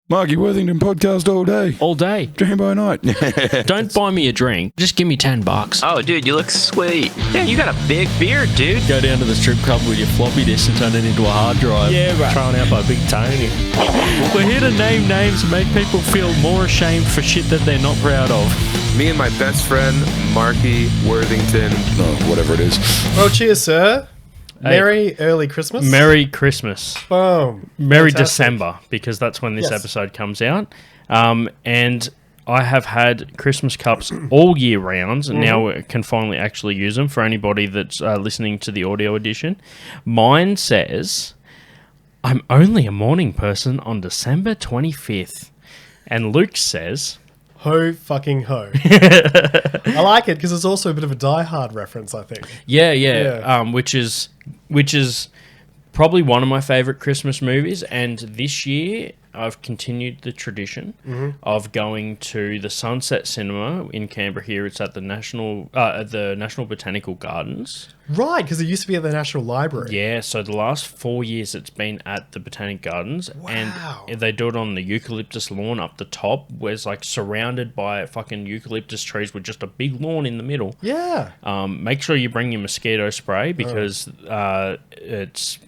Marky Worthington Podcast all day. All day. Dream by night. Don't buy me a drink. Just give me $10. Oh, dude, you look sweet. Yeah, you got a big beard, dude. Go down to the strip club with your floppy disk and turn it into a hard drive. Yeah, right. Thrown out by Big Tony. We're here to name names and make people feel more ashamed for shit that they're not proud of. Me and my best friend, Marky Worthington. Whatever it is. Well, cheers, sir. Merry early Christmas. Merry Christmas. Boom. Merry Fantastic. December, because that's when this episode comes out. And I have had Christmas cups all year round, and now we can finally actually use them for anybody that's listening to the audio edition. Mine says, I'm only a morning person on December 25th. And Luke says... Ho fucking ho. I like it because it's also a bit of a Die Hard reference, I think. Yeah. Which is probably one of my favourite Christmas movies. And this year, I've continued the tradition of going to the Sunset Cinema in Canberra. Here, it's at the National Botanical Gardens. Right, because it used to be at the National Library. Yeah, so the last 4 years it's been at the Botanic Gardens. Wow. And they do it on the eucalyptus lawn up the top, where it's like surrounded by fucking eucalyptus trees with just a big lawn in the middle. Yeah. Make sure you bring your mosquito spray because it's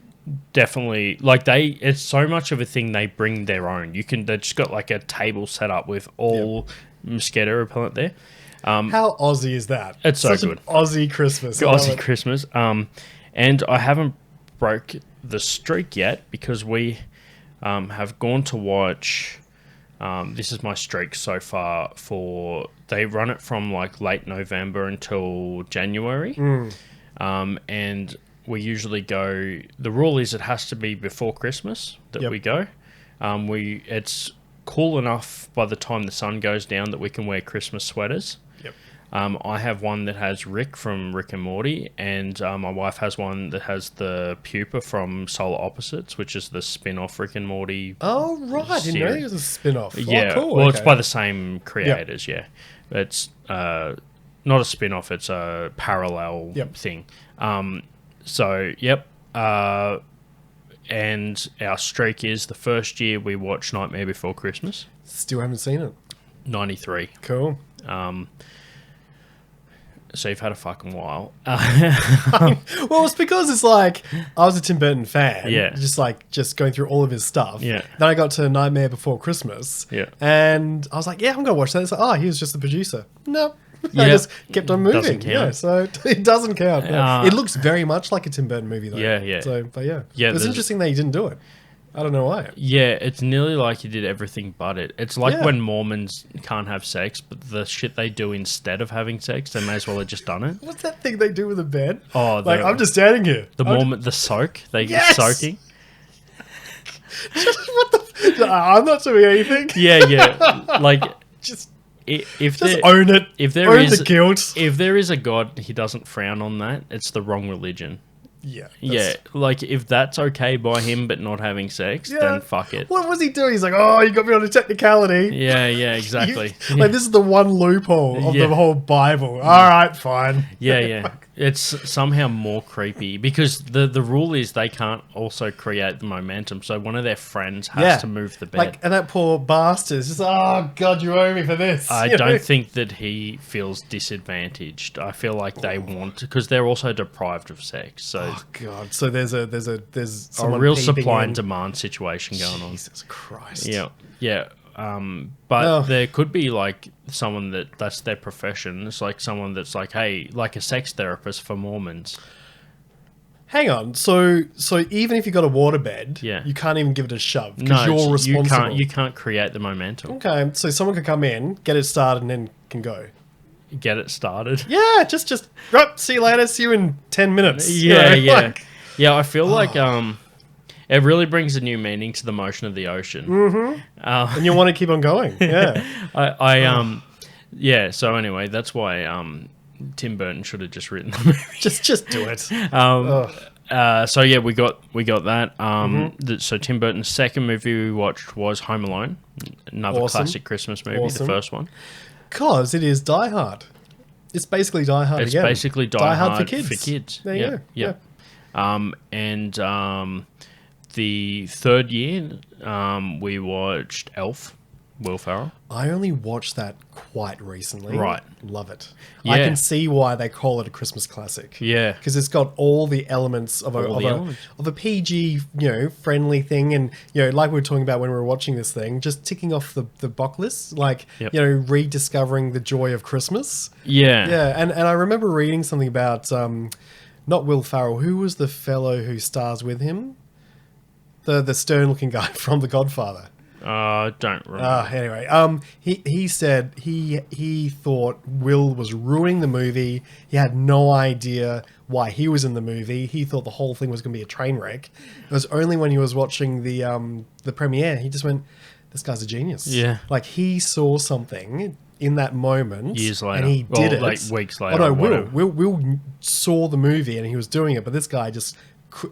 definitely like it's so much of a thing. They bring their own. They just got like a table set up with all mosquito repellent there. How Aussie is that? It's so Such good. An Aussie Christmas. Aussie Christmas. And I haven't broke the streak yet because we have gone to watch. This is my streak so far. They run it from like late November until January, and we usually go. The rule is it has to be before Christmas that we go. It's cool enough by the time the sun goes down that we can wear Christmas sweaters. Yep. I have one that has Rick from Rick and Morty, and my wife has one that has the pupa from Solar Opposites, which is the spin-off Rick and Morty. Oh, right. I didn't know it was a spin-off. Yeah. Oh, cool. Well, okay. it's by the same creators, yeah. It's not a spin-off, it's a parallel thing. And our streak is the first year we watched Nightmare Before Christmas. Still haven't seen it. 93. Cool. So you've had a fucking while. Well, it's because it's like I was a Tim Burton fan. Yeah. Just going through all of his stuff. Yeah. Then I got to Nightmare Before Christmas. Yeah. And I was like, yeah, I'm going to watch that. It's like, he was just the producer. No. I Yeah. just kept on moving. Doesn't count. Yeah, so it doesn't count. No. It looks very much like a Tim Burton movie, though. Yeah. So, but yeah. Yeah, It's interesting that he didn't do it. I don't know why. Yeah, it's nearly like he did everything but it. It's like Yeah. when Mormons can't have sex, but the shit they do instead of having sex, they may as well have just done it. What's that thing they do with a bed? Oh, like, I'm just standing here. The soak. They get Yes! soaking. What the? I'm not doing anything. Yeah. Like, Just if own it. if there own is the guilt. if there is a God, he doesn't frown on that. It's the wrong religion. Yeah. Yeah, like if that's okay by him, but not having sex, then fuck it. What was he doing? He's like, oh, you got me on a technicality. Yeah, exactly. Like, this is the one loophole of Yeah. the whole Bible. All right, fine. Yeah. It's somehow more creepy because the rule is they can't also create the momentum. So one of their friends has to move the bed. Like, and that poor bastard is just, oh, God, you owe me for this. I You know? don't think that he feels disadvantaged. I feel like they want to, because they're also deprived of sex. So Oh, God. So there's a someone real peeping supply in. and demand situation going on. Jesus Christ. Yeah. But there could be like someone that's their profession. It's like someone that's like, hey, like a sex therapist for Mormons. Hang on. So even if you got a waterbed, Yeah. you can't even give it a shove No, because you're responsible. You can't create the momentum. Okay, so someone could come in, get it started, and then can go. Get it started. Yeah, just right, see you later. See you in 10 minutes. Yeah. You know, like- Yeah, I feel like it really brings a new meaning to the motion of the ocean. Mm-hmm. And you want to keep on going. Yeah. Yeah, so anyway, that's why Tim Burton should have just written the movie. just do it. So yeah, we got that. So Tim Burton's second movie we watched was Home Alone, another Awesome. classic Christmas movie, Awesome. the first one. Because it is Die Hard. It's basically Die Hard It's again. basically Die Hard for kids. For kids. There you go. Yeah. And the third year, we watched Elf, Will Ferrell. I only watched that quite recently. Right. Love it. Yeah. I can see why they call it a Christmas classic. Yeah. Because it's got all the elements of a PG, friendly thing. And, like we were talking about when we were watching this thing, just ticking off the box list, like, Yep. rediscovering the joy of Christmas. Yeah. Yeah. And I remember reading something about, not Will Ferrell, who was the fellow who stars with him? The stern-looking guy from The Godfather. Don't remember. Anyway, he said he thought Will was ruining the movie. He had no idea why he was in the movie. He thought the whole thing was going to be a train wreck. It was only when he was watching the premiere, he just went, "This guy's a genius." Yeah. Like he saw something in that moment Years later. and he did it. Like weeks later. Oh no, or whatever. Will saw the movie and he was doing it, but this guy just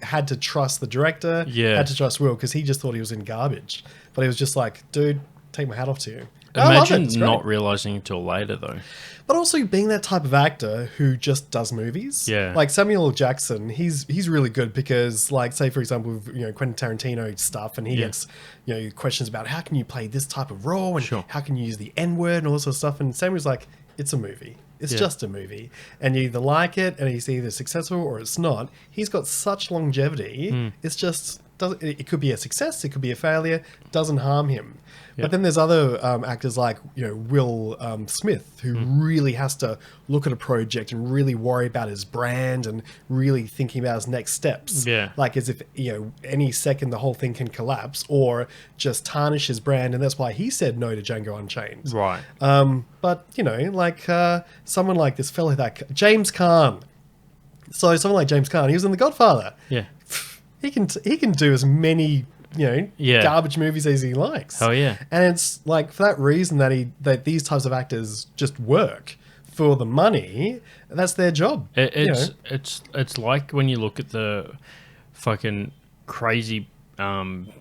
had to trust the director. Yeah. Had to trust Will because he just thought he was in garbage. But he was just like, dude, take my hat off to you. I love it. Imagine It's great. not realizing until later, though. But also being that type of actor who just does movies. Yeah. Like Samuel L. Jackson, he's really good because, like, say for example, with, Quentin Tarantino stuff, and he gets questions about how can you play this type of role and Sure. how can you use the N-word and all this sort of stuff. And Samuel's like, it's a movie. It's Yeah. just a movie, and you either like it and it's either successful or it's not. He's got such longevity. It's just it could be a success, it could be a failure. Doesn't harm him. But then there's other actors like Will Smith who really has to look at a project and really worry about his brand and really thinking about his next steps. Yeah. Like as if any second the whole thing can collapse or just tarnish his brand, and that's why he said no to Django Unchained. Right. But like someone like this fella, that James Caan. So someone like James Caan, he was in The Godfather. Yeah. He can do as many garbage movies as he likes. Oh, yeah. And it's like for that reason that these types of actors just work for the money. That's their job. It's like when you look at the fucking crazy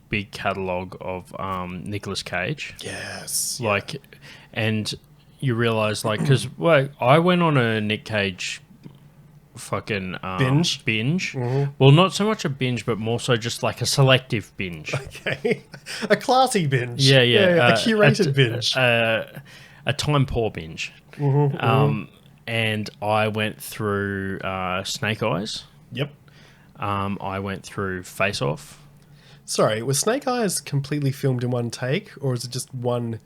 big catalog of Nicolas Cage. Yes. Like, and you realize because I went on a Nick Cage fucking binge. Mm-hmm. Well, not so much a binge, but more so just like a selective binge. Okay. A classy binge. Yeah. A curated binge. A time poor binge. And I went through Snake Eyes. Yep. I went through Face Off. Sorry, was Snake Eyes completely filmed in one take, or is it just one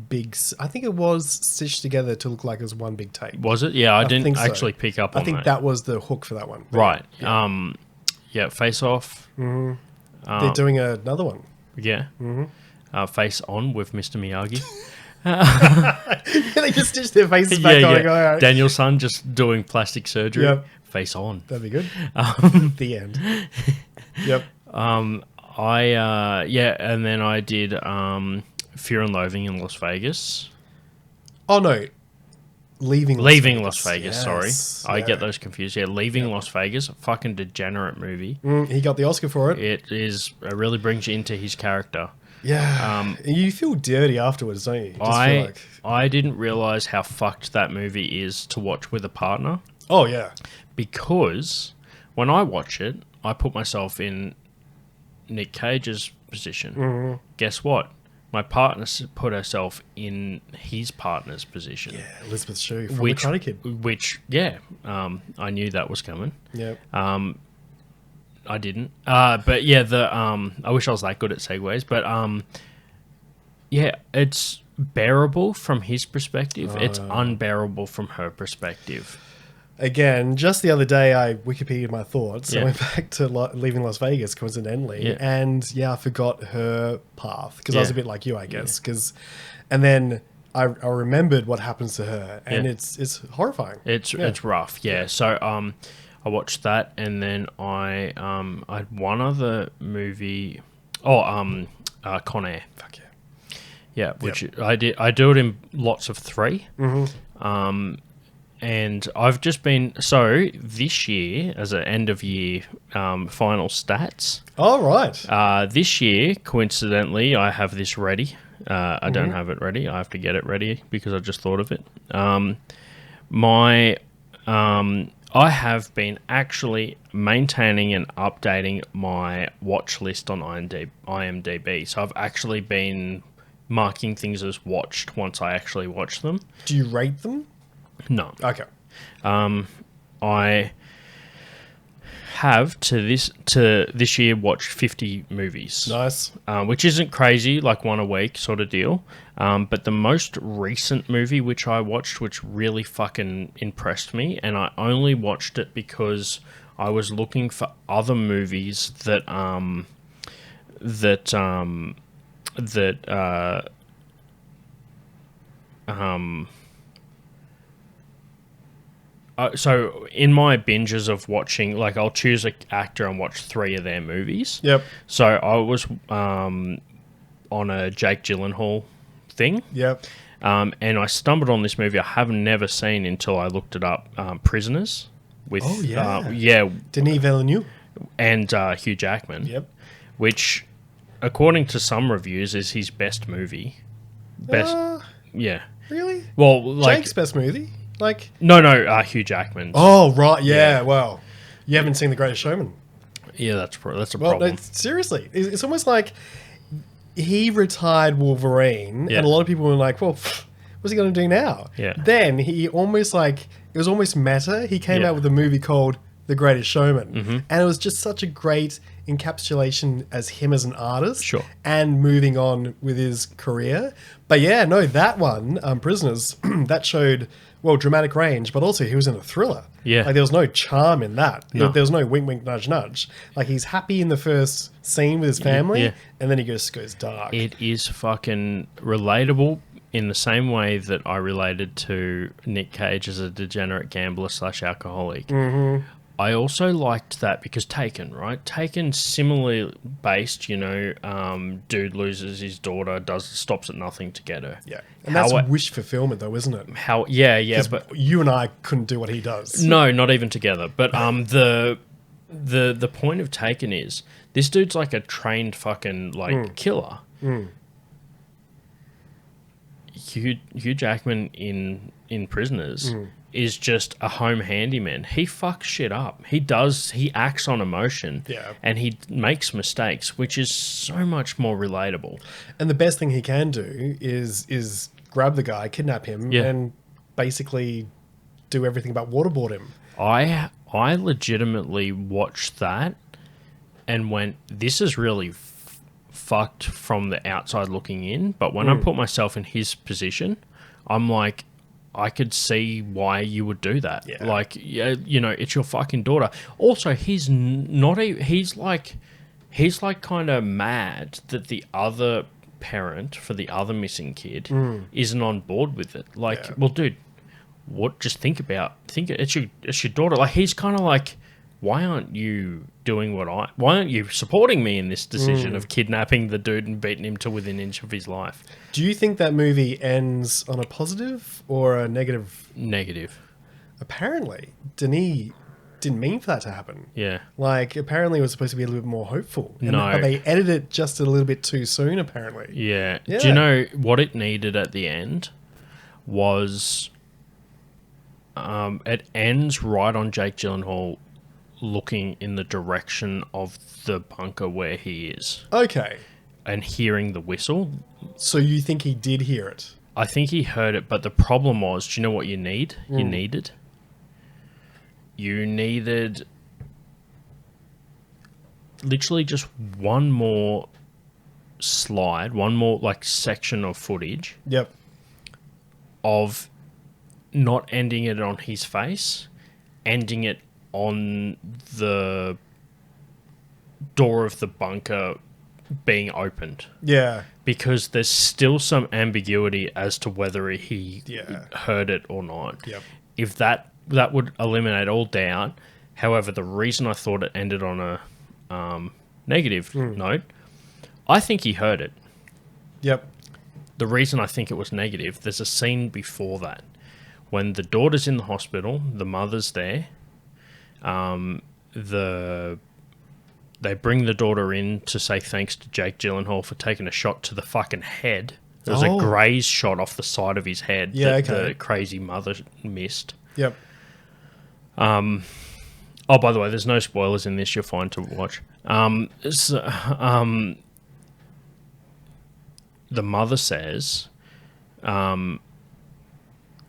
big? I think it was stitched together to look like it was one big take. Was it? Yeah, I didn't think so. actually pick up on that. I think that was the hook for that one. Right. Yeah, Face Off. They're doing another one. Yeah. Face On with Mr. Miyagi. They just stitch their faces back on and go, all right. Daniel's son just doing plastic surgery. Yep. Face On. That'd be good. The end. Yep. And then I did Fear and Loathing in Las Vegas. Oh no, Leaving Las Vegas. Yes. Sorry, I get those confused. Yeah, Leaving Las Vegas, a fucking degenerate movie. He got the Oscar for it. It really brings you into his character. Yeah, you feel dirty afterwards, don't you? I didn't realize how fucked that movie is to watch with a partner. Oh yeah, because when I watch it, I put myself in Nick Cage's position. Guess what? My partner put herself in his partner's position. Yeah, Elizabeth Shue from The Karate Kid. Which, I knew that was coming. Yeah. I didn't. But yeah, I wish I was that good at segues. But it's bearable from his perspective. It's unbearable from her perspective. Again, just the other day, I Wikipedia'd my thoughts. I went back to Leaving Las Vegas, coincidentally, and I forgot her path because I was a bit like you, I guess. And then I remembered what happens to her, and it's horrifying. It's rough, yeah. So I watched that, and then I had one other movie. Con Air. Fuck yeah. Yeah, which I did. I do it in lots of 3. And I've just been this year as an end of year final stats. Oh right. This year, coincidentally, I have this ready. I don't have it ready. I have to get it ready because I just thought of it. I have been actually maintaining and updating my watch list on IMDb. So I've actually been marking things as watched once I actually watch them. Do you rate them? No. Okay. I have to this year watched 50 movies. Nice. Which isn't crazy, like one a week sort of deal. But the most recent movie which I watched, which really fucking impressed me, and I only watched it because I was looking for other movies so in my binges of watching, like I'll choose an actor and watch 3 of their movies. Yep. So I was on a Jake Gyllenhaal thing. Yep. And I stumbled on this movie I have never seen until I looked it up, Prisoners. With, Oh, yeah. yeah. Denis Villeneuve. And Hugh Jackman. Yep. Which, according to some reviews, is his best movie. Yeah. Really? Well, like... Jake's best movie? Like... No, Hugh Jackman's. Oh, right. Yeah, well, you haven't seen The Greatest Showman. Yeah, that's a Well, problem. no, seriously. It's almost like he retired Wolverine, Yeah. and a lot of people were like, well, what's he going to do now? Yeah. Then he almost like... It was almost meta. He came Yeah. out with a movie called The Greatest Showman. Mm-hmm. And it was just such a great encapsulation as him as an artist. Sure. And moving on with his career. But yeah, no, that one, Prisoners, that showed... Well, dramatic range, but also he was in a thriller. Yeah. Like, there was no charm in that. No. There was no wink, wink, nudge, nudge. Like, he's happy in the first scene with his family, yeah. and then he just goes dark. It is fucking relatable in the same way that I related to Nick Cage as a degenerate gambler / alcoholic. Mm-hmm. I also liked that because Taken, right? Taken, similarly based, dude loses his daughter, stops at nothing to get her. Yeah. And that's wish fulfillment, though, isn't it? Yeah, but you and I couldn't do what he does. no, not even together. But the point of Taken is this dude's like a trained fucking killer. Hugh Jackman in Prisoners is just a home handyman. He fucks shit up. He acts on emotion. Yeah. And he makes mistakes, which is so much more relatable. And the best thing he can do is grab the guy, kidnap him, Yeah. and basically do everything but waterboard him. I legitimately watched that and went, this is really fucked from the outside looking in. But when I put myself in his position, I'm like, I could see why you would do that. Yeah. Like, yeah, it's your fucking daughter. Also, he's like kind of mad that the other parent for the other missing kid isn't on board with it. Like, Yeah. well, dude, it's your daughter. Like, he's kind of like, why aren't you why aren't you supporting me in this decision of kidnapping the dude and beating him to within an inch of his life? Do you think that movie ends on a positive or a negative? Negative. Apparently, Denis didn't mean for that to happen. Yeah. Like, apparently it was supposed to be a little bit more hopeful. No. But they edited it just a little bit too soon, apparently. Yeah. Yeah. Do you know what it needed at the end? Was it ends right on Jake Gyllenhaal looking in the direction of the bunker where he is Okay. and hearing the whistle. So you think he did hear it? I think he heard it, but the problem was, do you know what you need? You needed literally just one more slide, one more like section of footage Yep. of not ending it on his face, ending it on the door of the bunker being opened. Yeah. Because there's still some ambiguity as to whether he Yeah. heard it or not. Yep. If that would eliminate all doubt. However, the reason I thought it ended on a negative note, I think he heard it. Yep. The reason I think it was negative, there's a scene before that. When the daughter's in the hospital, the mother's there, they bring the daughter in to say thanks to Jake Gyllenhaal for taking a shot to the fucking head. There was a graze shot off the side of his head that okay. the crazy mother missed. Yep. Oh, by the way, there's no spoilers in this. You're fine to watch. The mother says,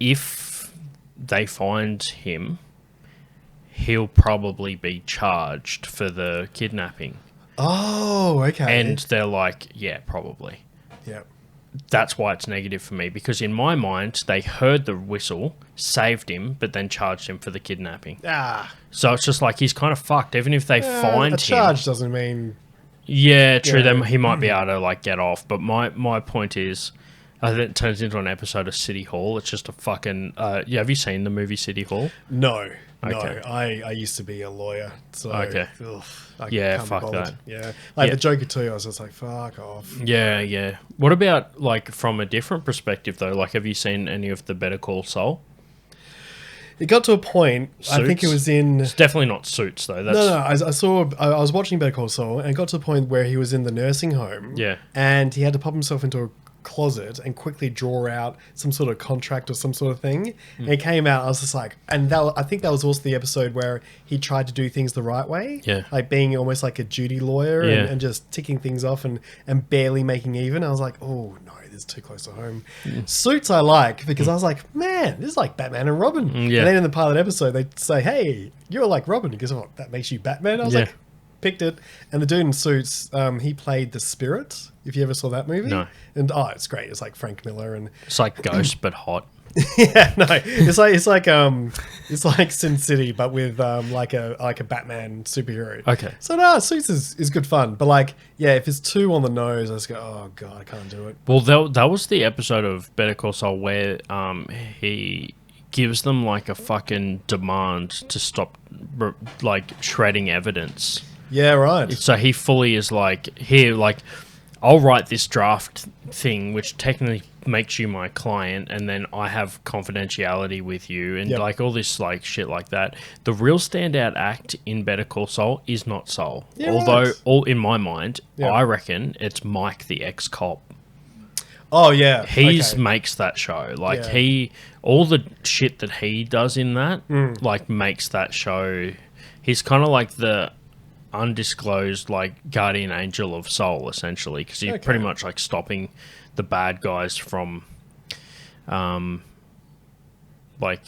if they find him, he'll probably be charged for the kidnapping. Oh, okay. And they're like, yeah, probably. Yeah. That's why it's negative for me, because in my mind, they heard the whistle, saved him, but then charged him for the kidnapping. So it's just like he's kind of fucked. Even if they find him, a charge doesn't mean. Yeah, true. Then he might be able to like get off. But my point is, I think it turns into an episode of City Hall. It's just a fucking. Yeah, have you seen the movie City Hall? No. Okay. No, I used to be a lawyer, so Okay. I Yeah, can't be fuck bothered. that. Yeah, like Yeah. the Joker 2, I was just like, fuck off. Yeah, yeah. What about like from a different perspective though? Like, have you seen any of the Better Call Saul? It got to a point. I think it Suits? was in. It's definitely not Suits though. That's, No, I was watching Better Call Saul, and it got to the point where he was in the nursing home. Yeah. And he had to pop himself into a closet and quickly draw out some sort of contract or some sort of thing. And it came out, I was just like, and I think that was also the episode where he tried to do things the right way. Yeah. Like being almost like a duty lawyer Yeah. and just ticking things off and barely making even. I was like, oh no, this is too close to home. Suits I like because I was like, man, this is like Batman and Robin. Yeah. And then in the pilot episode, they say, hey, you're like Robin. He goes, oh, that makes you Batman? I was Yeah. like, picked it. And the dude in Suits, he played the Spirit, if you ever saw that movie. No. And it's great. It's like Frank Miller and It's like Ghost but hot. yeah, no, it's like Sin City, but with like a Batman superhero. Okay. So no, Suits is good fun, but like yeah, if it's too on the nose, I just go, oh god, I can't do it. Well, that was the episode of Better Call Saul where he gives them like a fucking demand to stop like shredding evidence. Yeah, right. So he fully is like, here, like, I'll write this draft thing, which technically makes you my client, and then I have confidentiality with you, and Yep. like all this like shit like that. The real standout act in Better Call Saul is not Saul, Yeah, although right. all in my mind, Yeah. I reckon it's Mike the ex-cop. Oh yeah, He's okay. makes that show. Like Yeah. all the shit that he does in that, like makes that show. He's kind of like the undisclosed like guardian angel of Soul, essentially, because he's Okay. pretty much like stopping the bad guys from, like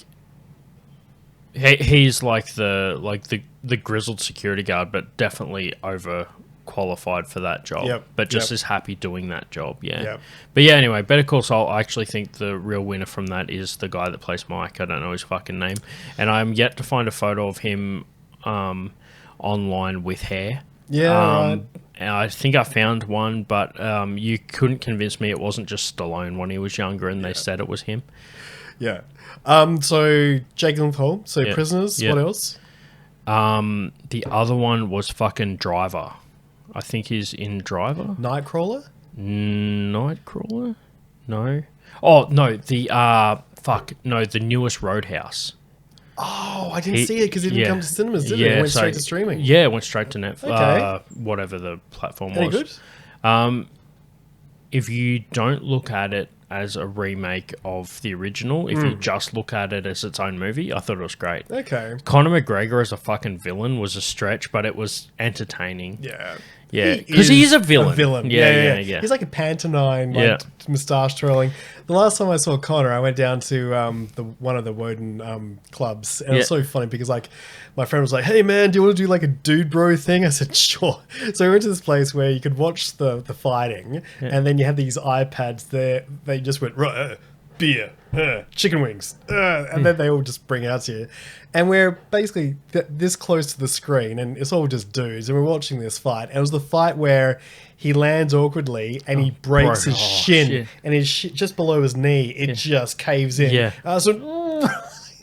he's like the grizzled security guard, but definitely over qualified for that job. Yep, But just yep. as happy doing that job. Yeah. Yep. But yeah, anyway, Better Call Saul, I actually think the real winner from that is the guy that plays Mike. I don't know his fucking name. And I'm yet to find a photo of him online with hair. Yeah, right. And I think I found one, but you couldn't convince me it wasn't just Stallone when he was younger and they said it was him. Yeah. So Jake Gyllenhaal. So Yeah. Prisoners. Yeah. What else? The other one was fucking Driver. I think he's in Driver. Nightcrawler. Nightcrawler? No. Oh, no, the newest Roadhouse. Oh, I didn't see it because it didn't yeah. come to cinemas, did it? It went straight to streaming. Yeah, it went straight to Netflix. Okay. Whatever the platform Any was. good? If you don't look at it as a remake of the original, if you just look at it as its own movie, I thought it was great. Okay. Conor McGregor as a fucking villain was a stretch, but it was entertaining. Yeah. Yeah, because he is a villain. Yeah. He's like a pantomime, like Yeah. moustache twirling. The last time I saw Connor, I went down to one of the Woden clubs, and it was Yeah. so funny because like my friend was like, "Hey man, do you want to do like a dude bro thing?" I said, "Sure." So we went to this place where you could watch the fighting, and then you had these iPads there. They just went beer, chicken wings, and then they all just bring out to you. And we're basically this close to the screen, and it's all just dudes, and we're watching this fight. And it was the fight where he lands awkwardly, and he breaks his shin, shit. and his just below his knee, it just caves in. Yeah. I was like,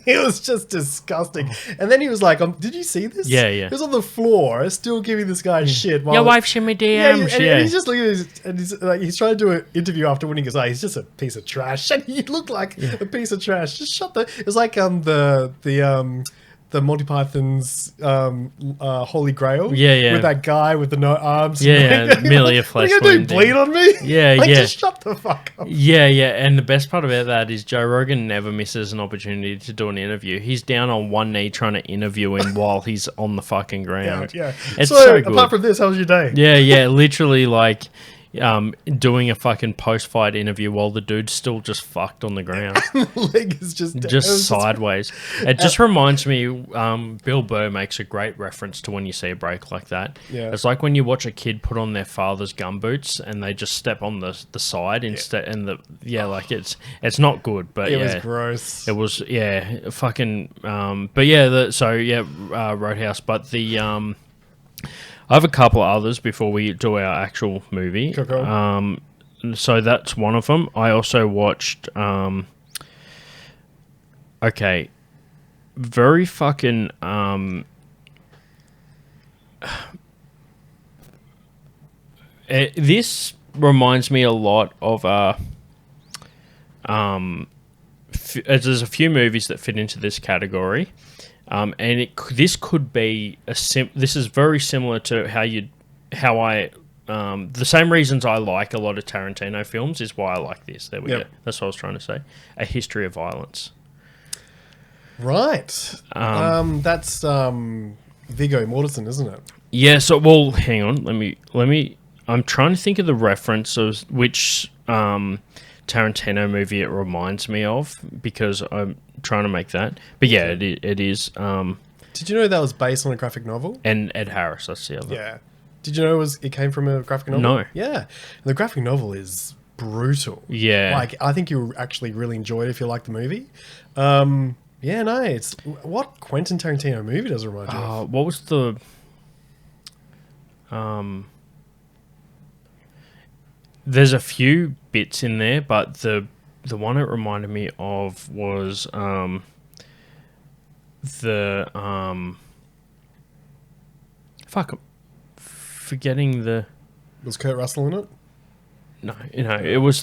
it was just disgusting. And then he was like, did you see this? Yeah, yeah. He was on the floor, still giving this guy shit. Your wife's in my DMs. And he's just looking at his, and he's trying to do an interview after winning his eye. He's just a piece of trash. And he looked like a piece of trash. Just shut the. It was like the Monty Python's Holy Grail. Yeah. With that guy with the no arms. Yeah, merely a flesh What are you wound gonna do? thing. Bleed on me? Yeah, Like, yeah. just shut the fuck up. Yeah. And the best part about that is Joe Rogan never misses an opportunity to do an interview. He's down on one knee trying to interview him while he's on the fucking ground. Yeah. It's so good. apart from this, how was your day? Yeah, literally like doing a fucking post-fight interview while the dude's still just fucked on the ground. Leg is just Sideways. It just reminds me, Bill Burr makes a great reference to when you see a break like that. Yeah. It's like when you watch a kid put on their father's gumboots and they just step on the side instead, and it's not good, but It was gross. it was fucking Roadhouse, but the I have a couple of others before we do our actual movie. Cool. So that's one of them. I also watched. Very fucking. This reminds me a lot of. There's a few movies that fit into this category. This could be this is very similar to how I the same reasons I like a lot of Tarantino films is why I like this. There we go. That's what I was trying to say. A History of Violence. Right. That's Viggo Mortensen, isn't it? Yeah. So, well, hang on. Let me. I'm trying to think of the reference of which Tarantino movie it reminds me of because I'm trying to make that. But yeah, it is. Did you know that was based on a graphic novel? And Ed Harris, that's the other. Yeah. Did you know it came from a graphic novel? No. Yeah. The graphic novel is brutal. Yeah. Like, I think you'll actually really enjoy it if you like the movie. It's what Quentin Tarantino movie does it remind you of? What was the there's a few bits in there, but the one it reminded me of was forgetting the. Was Kurt Russell in it? No, it was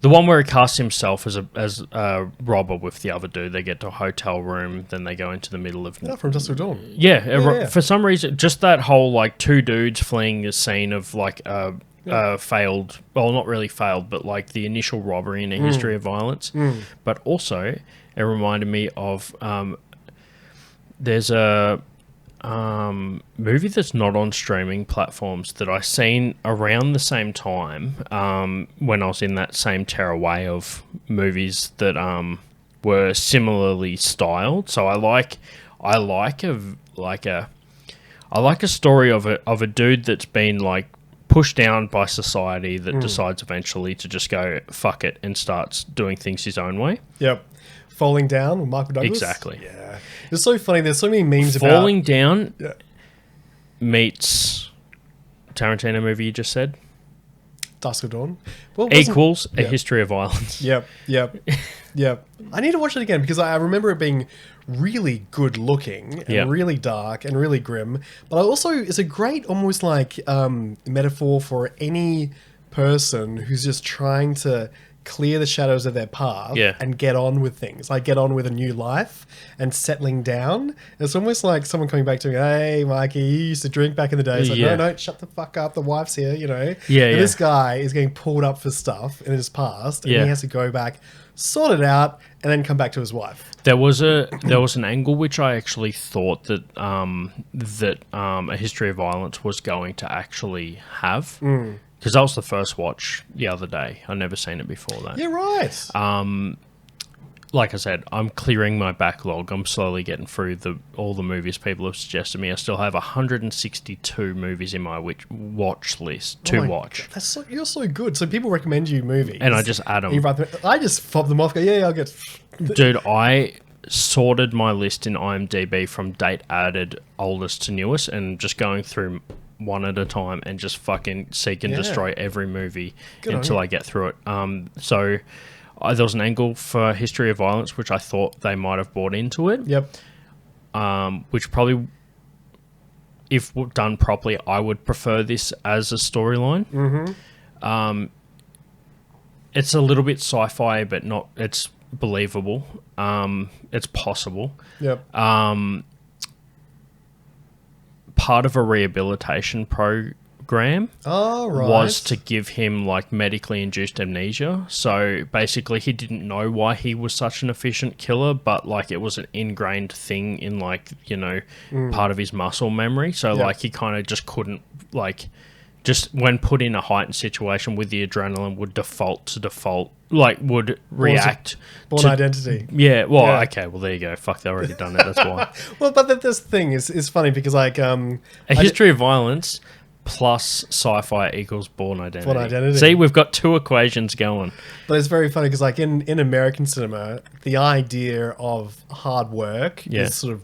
the one where he casts himself as a robber with the other dude. They get to a hotel room, then they go into the middle of. Yeah, from Dusk Till Dawn. Yeah. For some reason, just that whole like two dudes fleeing a scene of like failed, well, not really failed, but like the initial robbery in A History of Violence. But also, it reminded me of there's a movie that's not on streaming platforms that I seen around the same time when I was in that same tearaway of movies that were similarly styled. So I like a story of a dude that's been like pushed down by society that decides eventually to just go fuck it and starts doing things his own way. Yep. Falling Down with Michael Douglas. Exactly. Yeah. It's so funny. There's so many memes about... Falling Down Yeah. meets Tarantino movie you just said. Dusk Till Dawn. Well, Equals A History of Violence. Yep. I need to watch it again because I remember it being really good looking and really dark and really grim. But it's a great almost like metaphor for any person who's just trying to clear the shadows of their path and get on with things, like get on with a new life and settling down. It's almost like someone coming back to me, hey, Mikey, you used to drink back in the day. It's like, no, shut the fuck up. The wife's here, And this guy is getting pulled up for stuff in his past and he has to go back, sort it out, and then come back to his wife. There was an angle which I actually thought that A History of Violence was going to actually have. Because that was the first watch the other day. I'd never seen it before that. Yeah, right. Like I said, I'm clearing my backlog. I'm slowly getting through all the movies people have suggested me. I still have 162 movies in my watch list to watch. You're so good. So people recommend you movies. And I just add them. I just fob them off. Go, I'll get... Dude, I sorted my list in IMDb from date added oldest to newest and just going through one at a time and just fucking seek and destroy every movie until I get through it. So there was an angle for History of Violence which I thought they might have brought into it. Yep. Which probably, if done properly, I would prefer this as a storyline. It's a little bit sci-fi, but not. It's believable. It's possible. Yep. Part of a rehabilitation program Oh, right. was to give him like medically induced amnesia. So basically he didn't know why he was such an efficient killer, but like it was an ingrained thing in like, you know, part of his muscle memory. So Yep. like he kind of just couldn't like, just when put in a heightened situation with the adrenaline would would react Born to identity. Yeah, well, Yeah. okay, well there you go. Fuck, they already done it. That's why. Well, but this thing is funny because like A history of violence plus sci-fi equals born identity. Born identity. See, we've got two equations going. But it's very funny because, like, in American cinema, the idea of hard work Yeah. is sort of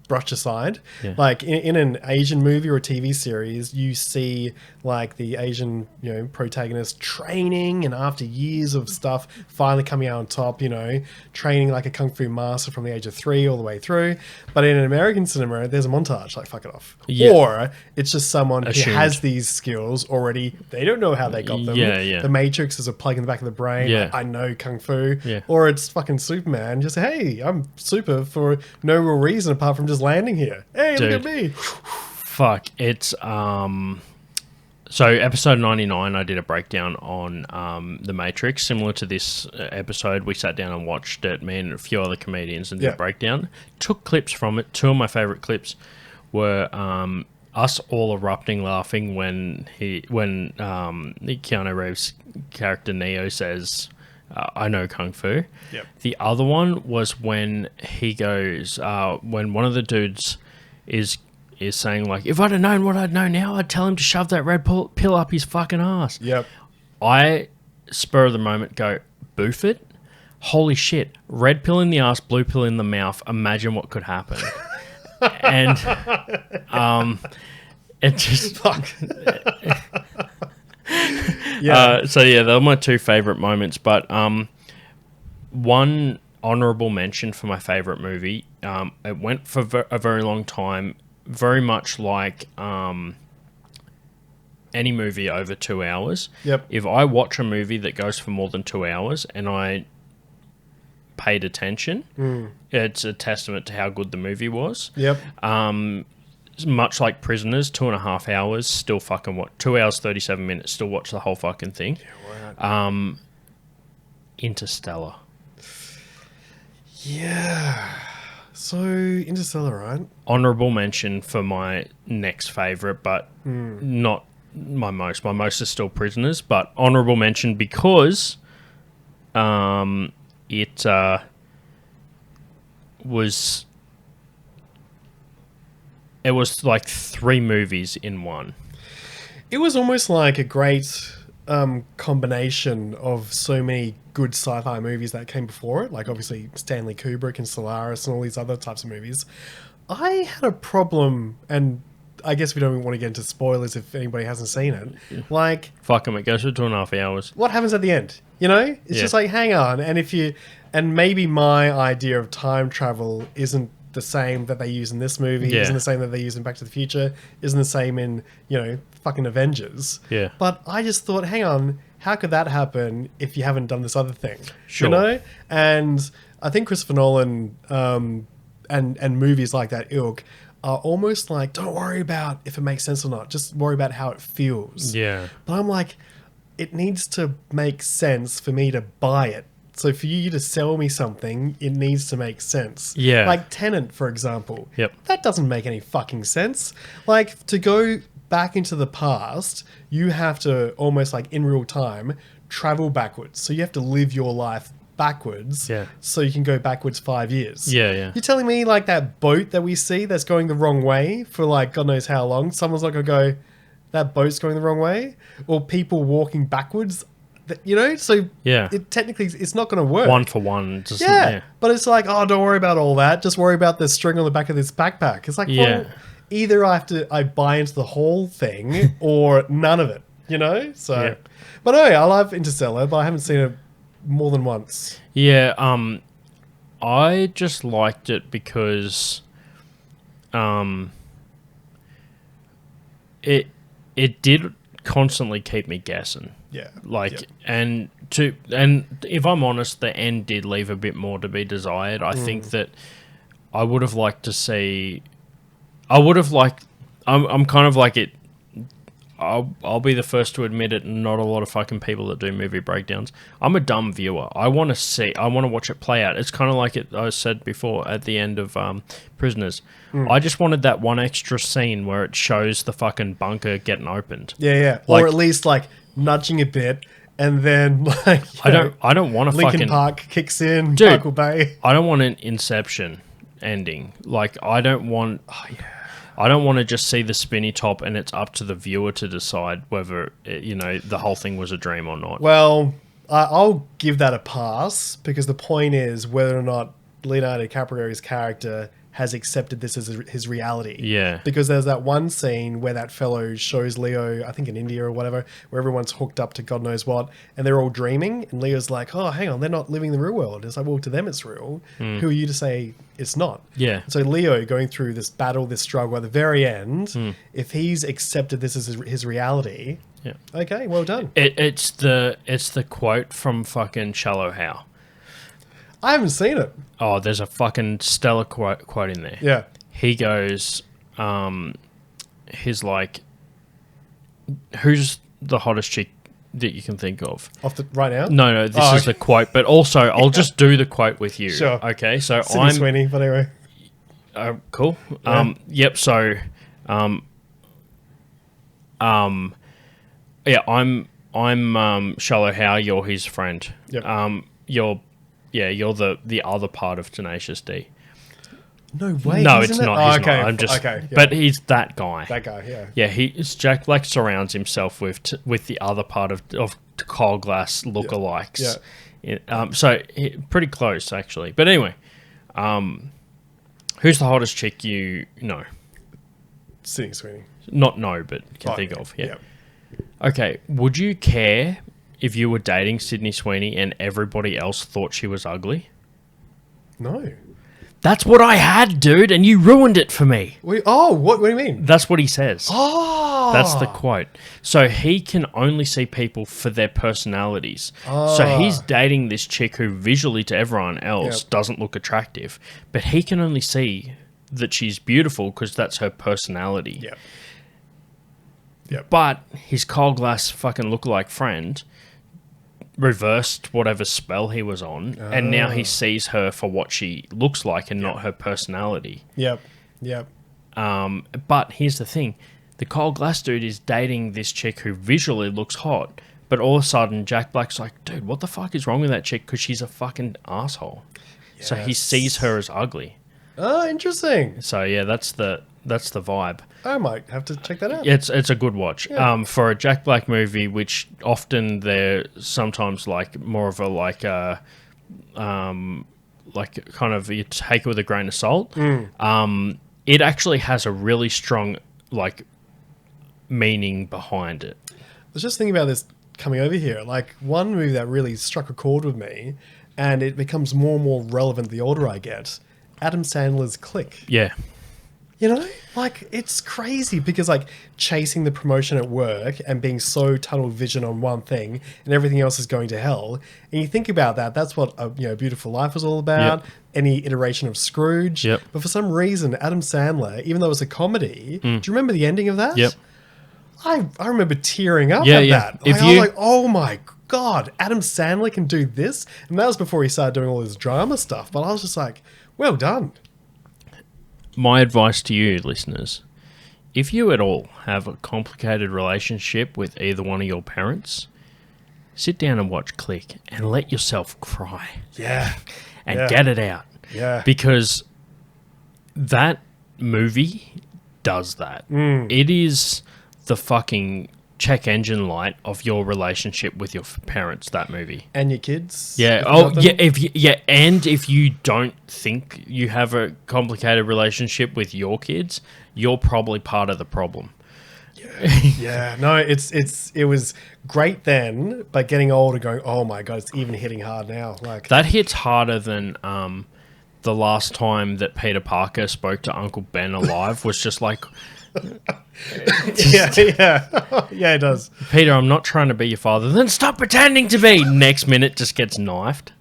brushed aside. Yeah. Like, in an Asian movie or a TV series, you see, like, the Asian, you know, protagonist training and after years of stuff, finally coming out on top, you know, training like a kung fu master from the age of 3 all the way through. But in an American cinema, there's a montage, like, fuck it off. Yeah. Or it's just someone Assumed. who has these skills already. They don't know how they got them. Yeah, yeah. The Matrix is a plug in the back of the brain. Yeah. Like, I know kung fu. Yeah. Or it's fucking Superman. Just, hey, I'm super for no real reason apart from just landing here. Hey, look at Dude. me. Fuck, it's so episode 99 I did a breakdown on The Matrix. Similar to this episode, we sat down and watched it, me and a few other comedians, and did Yeah. a breakdown. Took clips from it. Two of my favorite clips were us all erupting laughing when Keanu Reeves' character Neo says, I know kung fu. Yep. The other one was when he goes, when one of the dudes is saying like, if I'd have known what I'd know now, I'd tell him to shove that red pill up his fucking ass. Yep. I, spur of the moment, go, boof it. Holy shit. Red pill in the ass, blue pill in the mouth. Imagine what could happen. And it just... Fuck. Yeah. So yeah, they were my two favorite moments. But one honorable mention for my favorite movie. It went for a very long time, very much like any movie over 2 hours. Yep. If I watch a movie that goes for more than 2 hours and I paid attention, it's a testament to how good the movie was. Yep. Much like Prisoners, 2.5 hours, still fucking what? 2 hours, 37 minutes, still watch the whole fucking thing. Interstellar. Yeah. So, Interstellar, right? Honorable mention for my next favorite, but not my most. My most is still Prisoners, but honorable mention because it was like 3 movies in one. It was almost like a great combination of so many good sci-fi movies that came before it, like obviously Stanley Kubrick and Solaris and all these other types of movies. I had a problem, and I guess we don't want to get into spoilers if anybody hasn't seen it. Like, Fuck 'em, it goes for 2.5 hours. what happens at the end? You know, it's Yeah. just like, hang on. And maybe my idea of time travel isn't the same that they use in this movie, Yeah. isn't the same that they use in Back to the Future, isn't the same in, you know, fucking Avengers. Yeah. But I just thought, hang on, how could that happen if you haven't done this other thing? Sure. You know? And I think Christopher Nolan and movies like that ilk are almost like, don't worry about if it makes sense or not, just worry about how it feels. Yeah. But I'm like, it needs to make sense for me to buy it. So for you to sell me something, it needs to make sense. Yeah. Like Tenet, for example. Yep. That doesn't make any fucking sense. Like, to go back into the past, you have to almost like in real time travel backwards. So you have to live your life backwards. Yeah. So you can go backwards 5 years. Yeah, yeah. You're telling me like that boat that we see that's going the wrong way for like God knows how long, someone's not going to go, that boat's going the wrong way? Or people walking backwards, you know? So Yeah. it technically, it's not going to work. One for one. Just, Yeah. But it's like, oh, don't worry about all that. Just worry about the string on the back of this backpack. It's like, Yeah. well, either I buy into the whole thing or none of it, you know? So, Yeah. but no, I love Interstellar, but I haven't seen it more than once. Yeah, I just liked it because it did constantly keep me guessing. Yeah. Like, Yeah. and if I'm honest, the end did leave a bit more to be desired. I think that I would have liked to see. I'm kind of like it. I'll be the first to admit it. Not a lot of fucking people that do movie breakdowns. I'm a dumb viewer. I want to watch it play out. It's kind of like I said before at the end of Prisoners. I just wanted that one extra scene where it shows the fucking bunker getting opened. Yeah. Like- Or at least like nudging a bit, and then like I don't want to Linkin fucking Park kicks in, Dude. Michael Bay. I don't want an Inception ending. Like, I don't want to just see the spinny top and it's up to the viewer to decide whether, the whole thing was a dream or not. Well, I'll give that a pass because the point is whether or not Leonardo DiCaprio's character has accepted this as his reality. Yeah. Because there's that one scene where that fellow shows Leo, I think in India or whatever, where everyone's hooked up to God knows what, and they're all dreaming, and Leo's like, oh, hang on, they're not living the real world. It's like, well, to them it's real. Who are you to say it's not? Yeah. So Leo going through this battle, this struggle, at the very end, if he's accepted this as his reality, Yeah. okay, well done. It's the quote from fucking Shallow How. I haven't seen it. Oh, there's a fucking stellar quote in there. Yeah. He goes, he's like, who's the hottest chick that you can think of? Right now? No, this is the quote, but also I'll just do the quote with you. Sure. Okay, so Sydney Sweeney, but anyway. Cool. Yeah. Yep. So, yeah, I'm Shallow How. You're his friend. Yep. You're the other part of Tenacious D. No way. No, he's it's in that? not. Oh, He's okay. not. I'm just. Okay. Yeah. But he's that guy. That guy, yeah. Yeah, Jack Black surrounds himself with the other part of Kyle Glass lookalikes. Yeah. So pretty close actually. But anyway, who's the hottest chick you know? Sydney Sweeney. Not know, but can think of. Yeah. Okay. Would you care if you were dating Sydney Sweeney and everybody else thought she was ugly? No. That's what I had, dude, and you ruined it for me. What do you mean? That's what he says. Oh. That's the quote. So he can only see people for their personalities. So he's dating this chick who visually to everyone else doesn't look attractive, but he can only see that she's beautiful because that's her personality. Yep. But his Kyle Glass fucking lookalike friend reversed whatever spell he was on, and now he sees her for what she looks like and not her personality. Yep. But here's the thing. The Kyle Glass dude is dating this chick who visually looks hot, but all of a sudden Jack Black's like, dude, what the fuck is wrong with that chick? Because she's a fucking asshole. So he sees her as ugly. Oh, interesting. So yeah, that's the vibe. I might have to check that out. It's a good watch. Yeah. For a Jack Black movie, which often they're sometimes like more of a like kind of you take it with a grain of salt. It actually has a really strong like meaning behind it. I was just thinking about this coming over here. Like one movie that really struck a chord with me, and it becomes more and more relevant the older I get. Adam Sandler's Click. Yeah. You know, like it's crazy because like chasing the promotion at work and being so tunnel vision on one thing and everything else is going to hell. And you think about that, that's what Beautiful Life was all about. Yep. Any iteration of Scrooge. Yep. But for some reason, Adam Sandler, even though it was a comedy, do you remember the ending of that? Yep. I remember tearing up Yeah, at yeah. that. If I was you- like, oh my God, Adam Sandler can do this? And that was before he started doing all this drama stuff. But I was just like, well done. My advice to you, listeners, if you at all have a complicated relationship with either one of your parents, sit down and watch Click and let yourself cry. Yeah. And get it out. Yeah. Because that movie does that. It is the fucking check engine light of your relationship with your parents, that movie. And your kids. Yeah. if you got them. And if you don't think you have a complicated relationship with your kids, you're probably part of the problem. Yeah, no, it was great then, but getting older, going, oh my God, it's even hitting hard now. Like That hits harder than the last time that Peter Parker spoke to Uncle Ben alive was just like, yeah, it does. Peter, I'm not trying to be your father. Then stop pretending to be. Next minute, just gets knifed.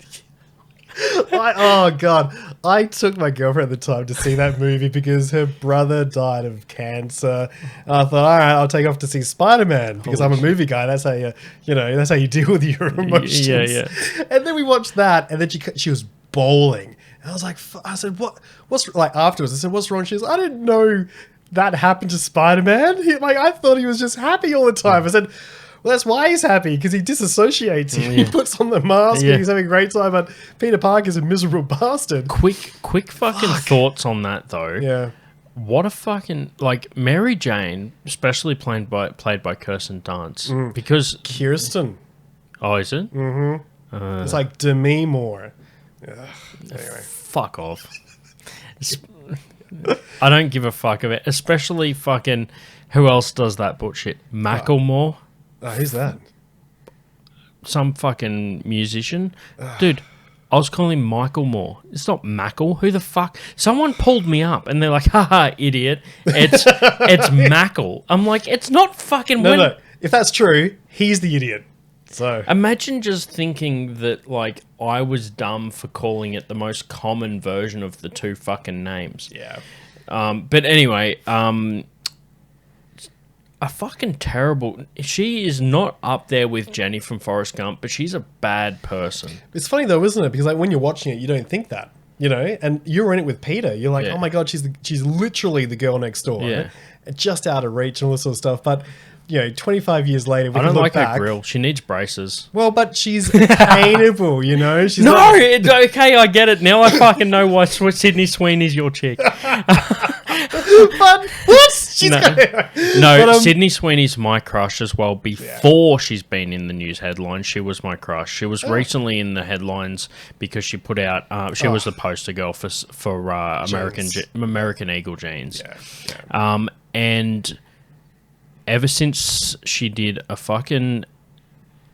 Oh God, I took my girlfriend at the time to see that movie because her brother died of cancer. I thought, all right, I'll take off to see Spider-Man because I'm a movie guy. That's how that's how you deal with your emotions. Yeah. And then we watched that, and then she was bawling. And I was like, I said, what's like afterwards? I said, what's wrong? She goes, I didn't know that happened to Spider-Man. I thought he was just happy all the time. I said, well, that's why he's happy, because he disassociates. He puts on the mask and he's having a great time, but Peter Parker's a miserable bastard. Quick fucking thoughts on that, though. Yeah. What a fucking... Like, Mary Jane, especially played by Kirsten Dunst, because... Kirsten. Oh, is it? Mm-hmm. It's like Demi Moore. Anyway. Fuck off. I don't give a fuck of it. Especially fucking... Who else does that bullshit? Macklemore? Oh, who's that? Some fucking musician. Dude, I was calling him Michael Moore. It's not Mackle. Who the fuck? Someone pulled me up and they're like, haha, idiot. It's Mackle. I'm like, it's not fucking... No. If that's true, he's the idiot. So imagine just thinking that, like, I was dumb for calling it the most common version of the two fucking names. Yeah. But anyway, a fucking terrible... She is not up there with Jenny from Forrest Gump, but she's a bad person. It's funny though, isn't it? Because like when you're watching it, you don't think that, and you're in it with Peter. You're like, oh my God, she's literally the girl next door. Yeah. Just out of reach and all this sort of stuff. But 25 years later, we I don't can look like back. her grill. She needs braces. Well, but she's attainable, She's okay, I get it. Now I fucking know why Sydney Sweeney's your chick. But what? Sydney Sweeney's my crush as well. Before she's been in the news headlines, she was my crush. She was recently in the headlines because she put out. She was the poster girl for American Eagle jeans. Yeah. And ever since she did a fucking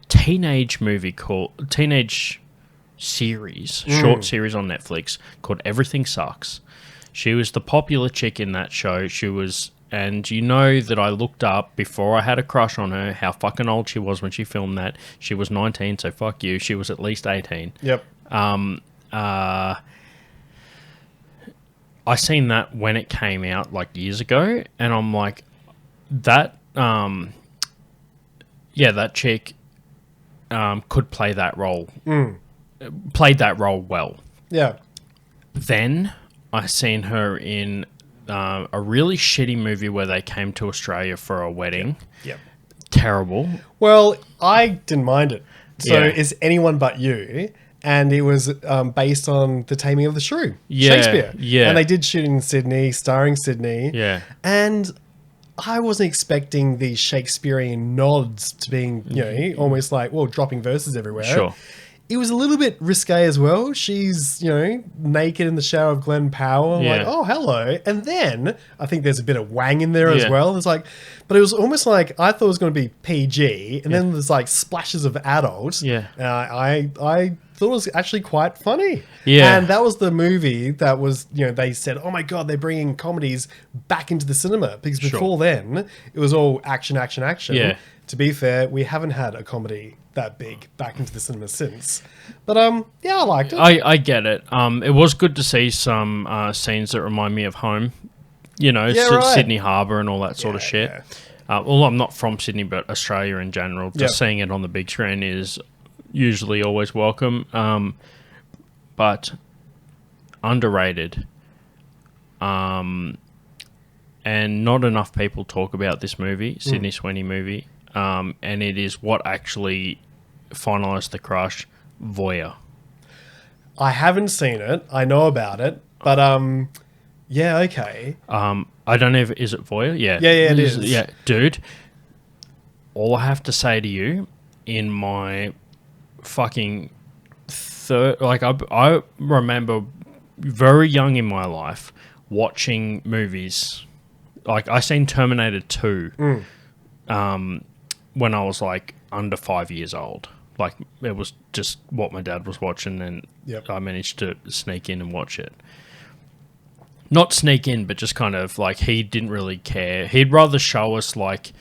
teenage series, short series on Netflix called Everything Sucks. She was the popular chick in that show. She was, and that I looked up before I had a crush on her how fucking old she was when she filmed that. She was 19, so fuck you. She was at least 18. Yep. I seen that when it came out like years ago, and I'm like, that chick could play that role. Played that role well. Yeah. Then I seen her in a really shitty movie where they came to Australia for a wedding. Yep. Terrible. Well, I didn't mind it. So it's Anyone But You. And it was based on The Taming of the Shrew, Shakespeare. Yeah. And they did shoot in Sydney, starring Sydney. Yeah. And I wasn't expecting these Shakespearean nods to being, almost like, dropping verses everywhere. Sure. It was a little bit risque as well. She's, naked in the shower of Glen Powell. Yeah. Like, oh, hello. And then I think there's a bit of wang in there as well. It's like, but it was almost like I thought it was going to be PG. And then there's like splashes of adult. Yeah. I thought it was actually quite funny. Yeah. And that was the movie that was, they said, oh my God, they're bringing comedies back into the cinema. Because before then, it was all action. Yeah. To be fair, we haven't had a comedy that big back into the cinema since. But I liked it. I get it. It was good to see some scenes that remind me of home. Sydney Harbour and all that sort of shit. Yeah. Well, I'm not from Sydney, but Australia in general. Just seeing it on the big screen is usually always welcome. But underrated. And not enough people talk about this movie, Sydney Sweeney movie. And it is what actually finalised the crush, Voyeur. I haven't seen it. I know about it. But, okay. I don't know if... Is it Voyeur? Yeah. Yeah, it is. Yeah, dude. All I have to say to you, in my fucking third... Like, I remember very young in my life watching movies. Like, I seen Terminator 2 when I was, like, under 5 years old. Like, it was just what my dad was watching, and Yep. I managed to sneak in and watch it. Not sneak in, but just kind of like, he didn't really care. He'd rather show us like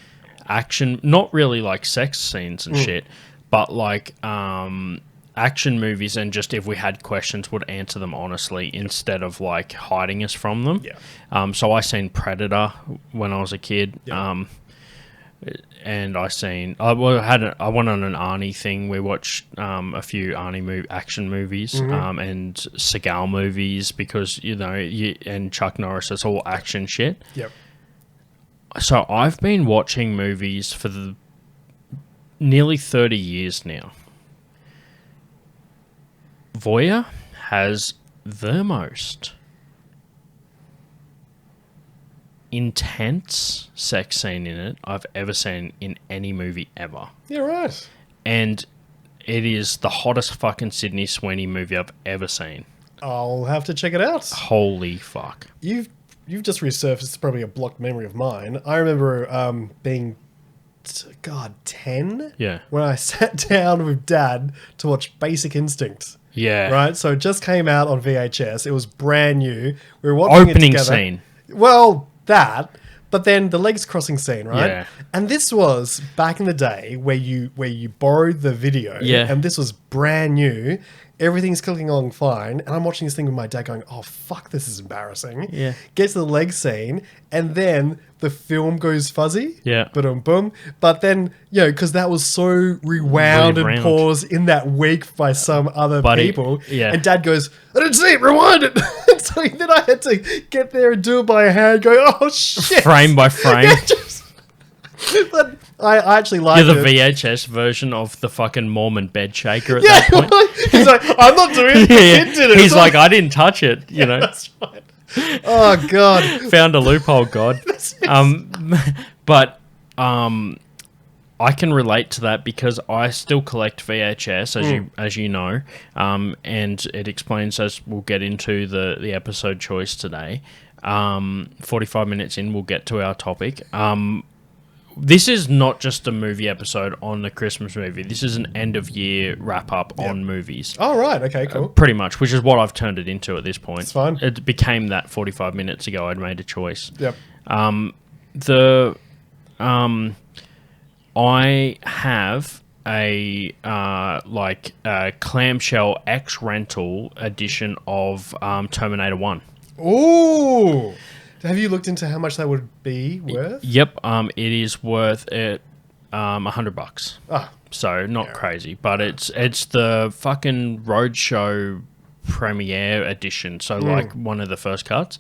action, not really like sex scenes and shit, but like action movies, and just if we had questions, would answer them honestly instead of like hiding us from them. Yeah. So I seen Predator when I was a kid. Yeah. And I went on an Arnie thing. We watched a few Arnie action movies and Seagal movies, because and Chuck Norris. It's all action shit. Yep. So I've been watching movies for nearly 30 years now. Voyeur has the most intense sex scene in it I've ever seen in any movie ever. Yeah, right. And it is the hottest fucking Sydney Sweeney movie I've ever seen. I'll have to check it out. Holy fuck. You've just resurfaced probably a blocked memory of mine. I remember being 10? Yeah. When I sat down with Dad to watch Basic Instinct. Yeah. Right? So it just came out on VHS. It was brand new. We were watching Opening it together. scene. Well, that, but then the legs crossing scene, right? Yeah. And this was back in the day where you borrowed the video, Yeah. and this was brand new. Everything's clicking along fine, and I'm watching this thing with my dad going, "Oh fuck, this is embarrassing." Yeah. Gets to the leg scene, and then the film goes fuzzy. Yeah. Boom. But then, because that was so rewound and Rewound. paused in that week by some other Buddy, people. yeah. And Dad goes, "I didn't see it, rewind it." So then I had to get there and do it by hand, go, "Oh shit." Frame by frame. Yeah, but I actually like You're the it. VHS version of the fucking Mormon bed shaker at Yeah, that point. he's like, "I'm not doing it. The kid did it." He's like, I didn't touch it, you know. That's right. Oh god. Found a loophole, God. But I can relate to that because I still collect VHS, as you know, and it explains, as we'll get into the episode choice today. 45 minutes in, we'll get to our topic. This is not just a movie episode on the Christmas movie. This is an end of year wrap up on movies. Oh right, okay, cool. Pretty much, which is what I've turned it into at this point. It's fine. It became that 45 minutes ago. I'd made a choice. Yep. I have a clamshell X rental edition of Terminator 1. Ooh. Have you looked into how much that would be worth? Yep. It is worth $100. Ah. So not crazy, but it's the fucking Roadshow premiere edition. So like one of the first cuts.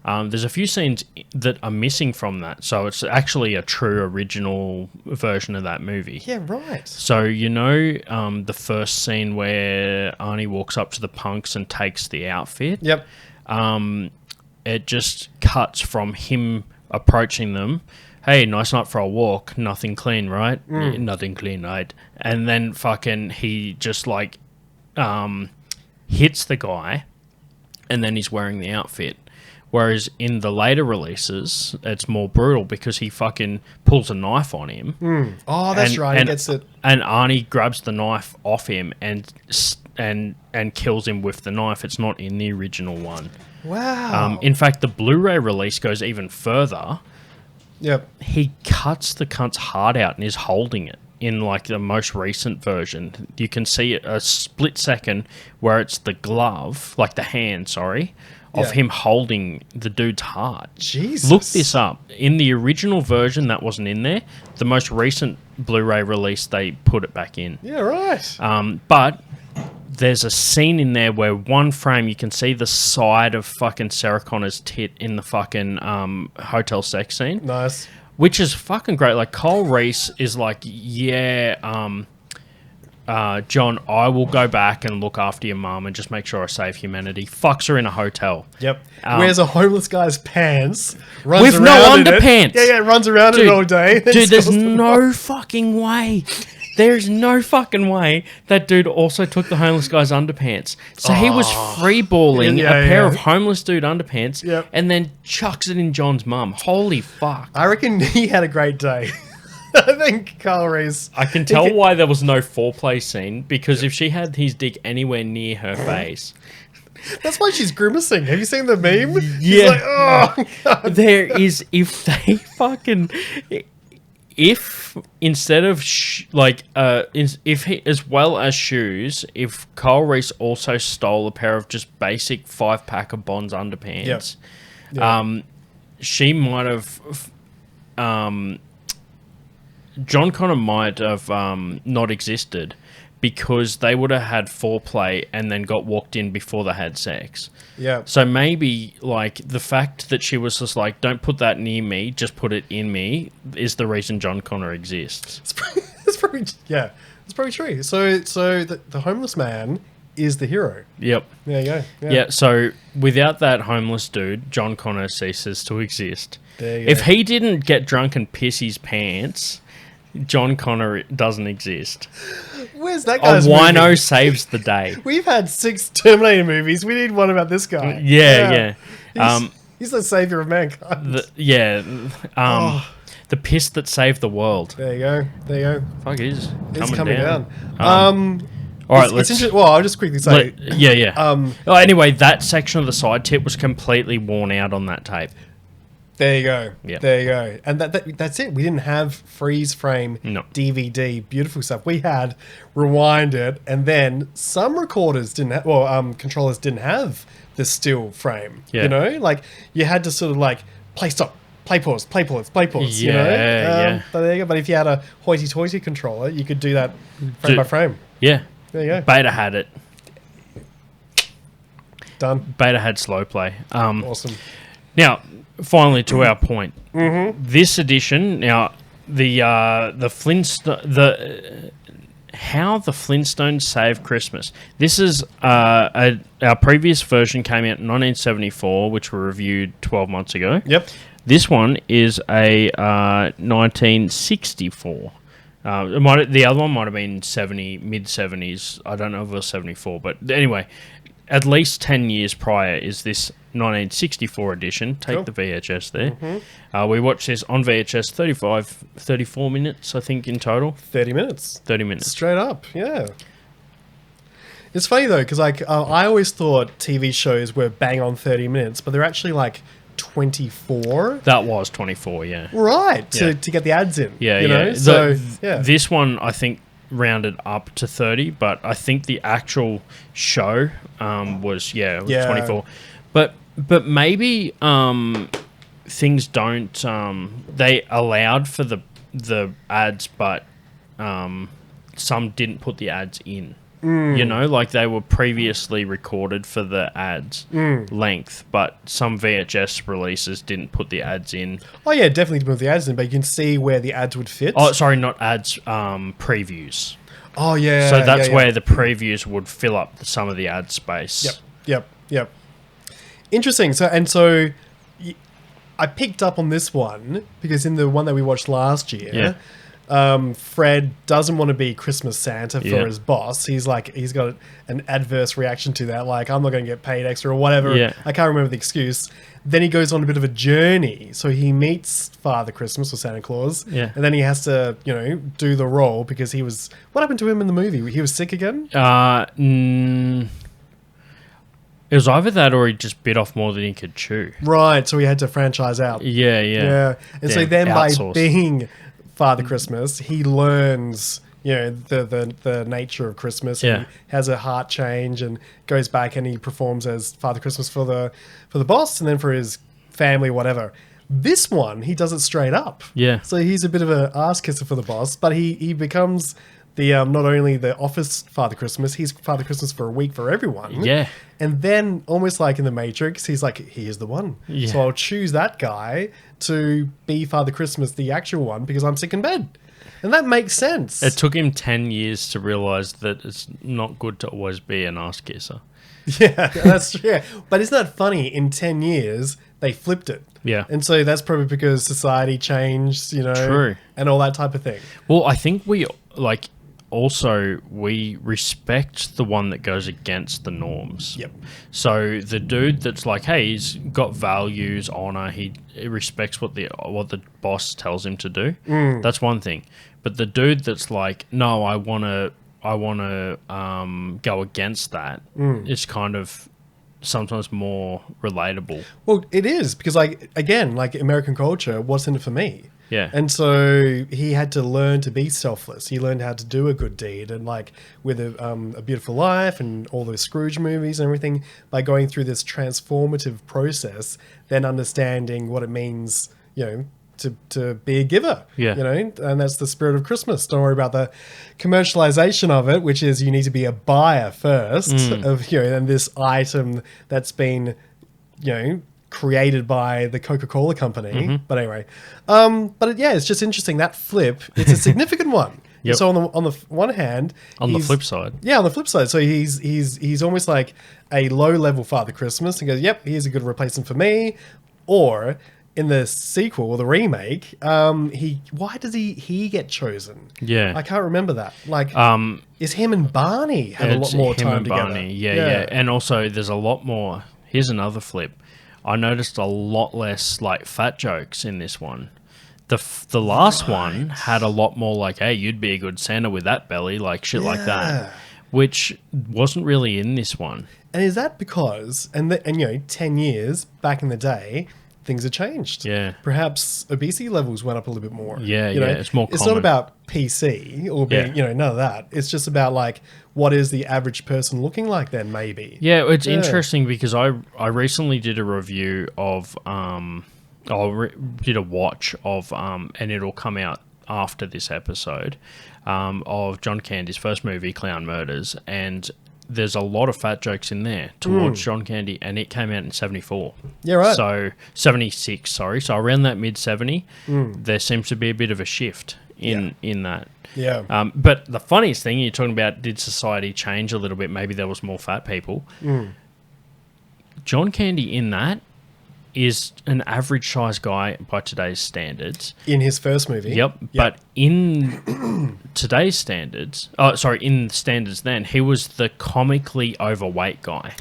There's a few scenes that are missing from that, so it's actually a true original version of that movie. Yeah, right. So the first scene where Arnie walks up to the punks and takes the outfit. Yep. It just cuts from him approaching them. Hey, nice night for a walk. Nothing clean, right? Yeah, nothing clean, right? And then fucking he just like hits the guy, and then he's wearing the outfit. Whereas in the later releases, it's more brutal because he fucking pulls a knife on him. Oh, that's right. He gets it. And Arnie grabs the knife off him and kills him with the knife. It's not in the original one. Wow. In fact, the Blu-ray release goes even further. Yep. He cuts the cunt's heart out and is holding it. In like the most recent version, you can see a split second where it's the glove, like the hand, sorry, of him holding the dude's heart. Jesus. Look this up. In the original version, that wasn't in there. The most recent Blu-ray release, they put it back in. Yeah, right. But there's a scene in there where one frame you can see the side of fucking Sarah Connor's tit in the fucking hotel sex scene. Nice. Which is fucking great. Like, Cole Reese is like, John, I will go back and look after your mum and just make sure I save humanity. Fucks her in a hotel. Yep. Wears a homeless guy's pants. Runs With around no in it. underpants. Yeah, runs around in it all day. Dude, there's no fucking way. There's no fucking way that dude also took the homeless guy's underpants. So he was freeballing a pair of homeless dude underpants and then chucks it in John's mum. Holy fuck. I reckon he had a great day. I think Carl Reese. I can tell why there was no foreplay scene, because if she had his dick anywhere near her face... That's why she's grimacing. Have you seen the meme? Yeah. She's like, oh, God. There is... If instead of if he, as well as shoes, if Kyle Reese also stole a pair of just basic 5-pack of Bonds underpants, she might have, John Connor might have not existed, because they would have had foreplay and then got walked in before they had sex. Yeah. So maybe, like, the fact that she was just like, don't put that near me, just put it in me, is the reason John Connor exists. It's probably true. So the homeless man is the hero. Yep. There you go. Yeah, so without that homeless dude, John Connor ceases to exist. There you go. If he didn't get drunk and piss his pants, John Connor doesn't exist. Where's that A guy's wino movie? saves the day. We've had 6 Terminator movies. We need one about this guy. Yeah. He's the savior of mankind. The piss that saved the world. There you go. Fuck, it is It's coming down. All right, Well, I'll just quickly say. Anyway, that section of the side tip was completely worn out on that tape. There you go. Yeah. There you go. And that's it. We didn't have freeze frame DVD, beautiful stuff. We had rewind it, and then some recorders didn't have, controllers didn't have the still frame. Yeah. You know, like you had to sort of like play stop, play pause, play pause, play pause. Yeah, you know? yeah. But there you go. But if you had a hoity-toity controller, you could do that frame by frame. Yeah. There you go. Beta had it. Done. Beta had slow play. Awesome. Now, finally, to our point. Mm-hmm. This edition, now the How the Flintstones Saved Christmas. This is our previous version came out in 1974, which we reviewed 12 months ago. Yep. This one is a 1964. The other one might have been mid 70s. I don't know if it was 74, but anyway, at least 10 years prior is this 1964 edition. Take the VHS there. Mm-hmm. We watched this on VHS 34 minutes, I think, in total. 30 minutes. 30 minutes. Straight up, yeah. It's funny, though, because I always thought TV shows were bang on 30 minutes, but they're actually like 24. That was 24, yeah. Right, to get the ads in. Yeah, you yeah. know? So, This one, I think, rounded up to 30, but I think the actual show was 24. But maybe things don't. They allowed for the ads, but some didn't put the ads in. You know, like they were previously recorded for the ads length, but some VHS releases didn't put the ads in. Oh yeah, definitely put the ads in, but you can see where the ads would fit. Oh, sorry, not ads. Previews. Oh yeah. So that's where the previews would fill up some of the ad space. Yep. Interesting. So I picked up on this one because in the one that we watched last year, Fred doesn't want to be Christmas Santa for his boss. He's got an adverse reaction to that. Like, I'm not going to get paid extra or whatever. Yeah. I can't remember the excuse. Then he goes on a bit of a journey. So he meets Father Christmas or Santa Claus. Yeah. And then he has to, do the role because what happened to him in the movie? He was sick again? It was either that or he just bit off more than he could chew. Right. So he had to franchise out. Yeah. And so then by being Father Christmas, he learns, the nature of Christmas. Yeah. And has a heart change and goes back and he performs as Father Christmas for the boss and then for his family, whatever. This one, he does it straight up. Yeah. So he's a bit of an ass kisser for the boss, but he becomes the not only the office Father Christmas, he's Father Christmas for a week for everyone. Yeah. And then, almost like in The Matrix, he's like, he is the one. Yeah. So I'll choose that guy to be Father Christmas, the actual one, because I'm sick in bed. And that makes sense. It took him 10 years to realise that it's not good to always be an ass kisser. Yeah, that's true. Yeah. But isn't that funny? In 10 years, they flipped it. Yeah. And so that's probably because society changed, True. and all that type of thing. Well, I think we, also we respect the one that goes against the norms. Yep. So the dude that's like, hey, he's got values, honor, he respects what the boss tells him to do. That's one thing. But the dude that's like, no, I want to go against that is kind of sometimes more relatable. Well, it is because, like, again, like American culture, what's in it for me? Yeah. And so he had to learn to be selfless. He learned how to do a good deed, and like with A Beautiful Life and all those Scrooge movies and everything, by going through this transformative process, then understanding what it means, you know, to be a giver. Yeah. You know, and that's the spirit of Christmas. Don't worry about the commercialization of it, which is you need to be a buyer first of, you know, and this item that's been, you know, created by the Coca-Cola company. But anyway, it's just interesting, that flip. It's a significant one. Yep. So on the one hand, On the flip side. yeah, on the flip side, so he's almost like a low level Father Christmas and goes, yep, here's a good replacement for me. Or in the sequel or the remake, why does he get chosen? Yeah. I can't remember that. Like, is him and Barney have a lot It's more him time and together? Barney. Yeah. And also there's a lot more. Here's another flip. I noticed a lot less like fat jokes in this one. The last one had a lot more like, hey, you'd be a good Santa with that belly, like shit like that, which wasn't really in this one. And is that because, and you know, 10 years back in the day, things have changed. Yeah. Perhaps obesity levels went up a little bit more. Yeah, you know? it's more It's common. not about PC or being, you know, none of that. It's just about like, what is the average person looking like then, maybe? Yeah, it's interesting because I recently did a review of did a watch of and it'll come out after this episode of John Candy's first movie, Clown Murders, and there's a lot of fat jokes in there towards John Candy, and it came out in 74. Yeah, right. So 76, sorry. So around that mid-70, there seems to be a bit of a shift in that. Yeah. But the funniest thing, you're talking about, did society change a little bit? Maybe there was more fat people. John Candy in that is an average size guy by today's standards. In his first movie. Yep. But in today's standards, in standards then, he was the comically overweight guy.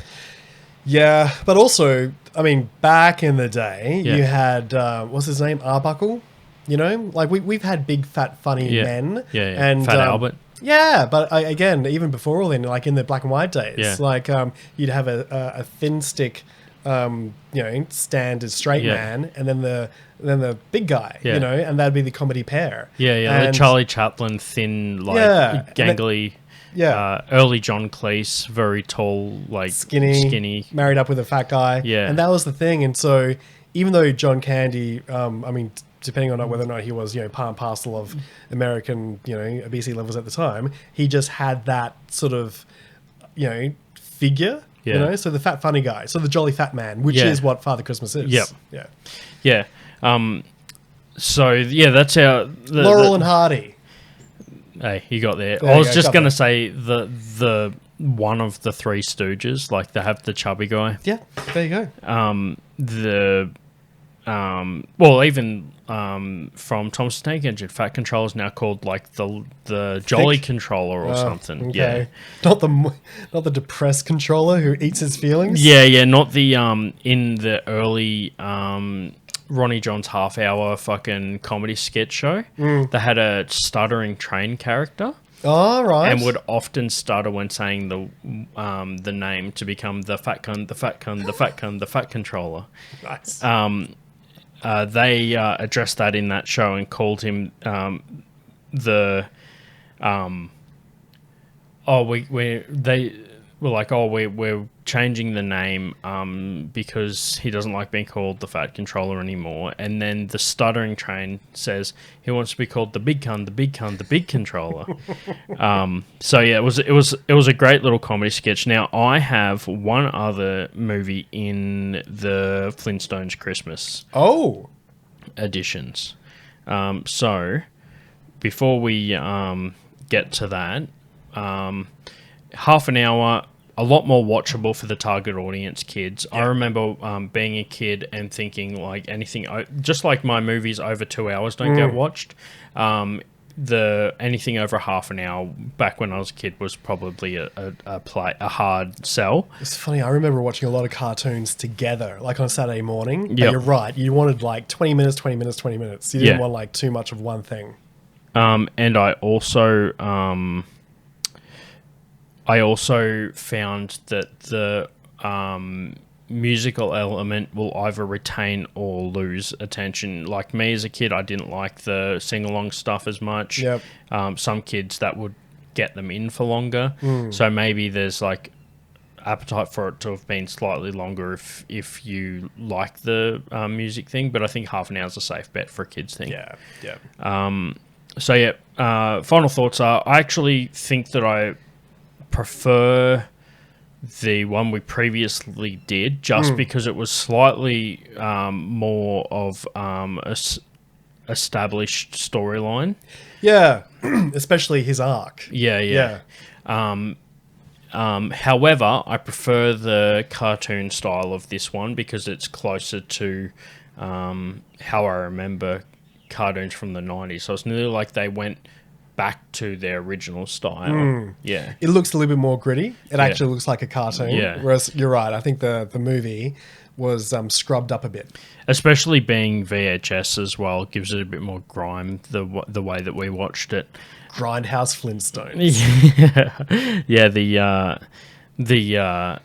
Yeah, but also, I mean, back in the day, Yeah. you had, what's his name, Arbuckle? You know, like we've had big, fat, funny men. Yeah. And, Fat Albert. Yeah, but again, even before all then, like in the black and white days, Yeah. like you'd have a thin stick, you know, standard straight Yeah. man, and then the big guy, Yeah. you know, and that'd be the comedy pair. Yeah. The And- Charlie Chaplin, thin, like Yeah, and gangly. Yeah. Early John Cleese, very tall, like skinny. married up with a fat guy. Yeah. And that was the thing. And so even though John Candy, I mean, depending on whether or not he was, you know, part and parcel of American, you know, obesity levels at the time, he just had that sort of, you know, figure, you Yeah. know, so the fat funny guy, so the jolly fat man, which Yeah. is what Father Christmas is. Yep. Yeah. Yeah. So yeah, that's our Laurel and Hardy. Hey, you got there. There I you was go, just got going to there. say the one of the Three Stooges, like they have the chubby guy. Yeah, there you go. Well, even from Thomas the Tank Engine, Fat Controller is now called like the Jolly Thick? Controller or something. Okay. Not the depressed controller who eats his feelings. Yeah. Not the in the early Ronnie John's half-hour fucking comedy sketch show. They had a stuttering train character. All right. And would often stutter when saying the name to become the fat cunt, the fat cunt, the fat cunt, the fat controller. Nice. They addressed that in that show and called him we're changing the name because he doesn't like being called the fat controller anymore. And then the stuttering train says he wants to be called the big cunt, the big cunt, the big controller. So yeah, it was a great little comedy sketch. Now I have one other movie in the Flintstones Christmas editions. So before we get to that, half an hour, a lot more watchable for the target audience, kids. I remember being a kid and thinking like anything, just like my movies over 2 hours don't get watched. the anything over half an hour back when I was a kid was probably a hard sell. It's funny, I remember watching a lot of cartoons together, like on a Saturday morning. But Yep. you're right, you wanted like 20 minutes, 20 minutes, 20 minutes. You didn't Yeah. want like too much of one thing. And I also found that the musical element will either retain or lose attention. Like me as a kid, I didn't like the sing-along stuff as much. Yep. Some kids, that would get them in for longer. So maybe there's like appetite for it to have been slightly longer if you like the music thing. But I think half an hour is a safe bet for a kids thing. Yeah, yeah. Final thoughts are, I actually think that I prefer the one we previously did just because it was slightly more of established storyline. Yeah, especially his arc. Yeah. However, I prefer the cartoon style of this one because it's closer to how I remember cartoons from the 90s. So it's nearly like they went back to their original style. Yeah. It looks a little bit more gritty. It actually looks like a cartoon. Yeah. Whereas you're right, I think the movie was scrubbed up a bit. Especially being VHS as well, gives it a bit more grime the way that we watched it. Grindhouse Flintstones. Yeah, the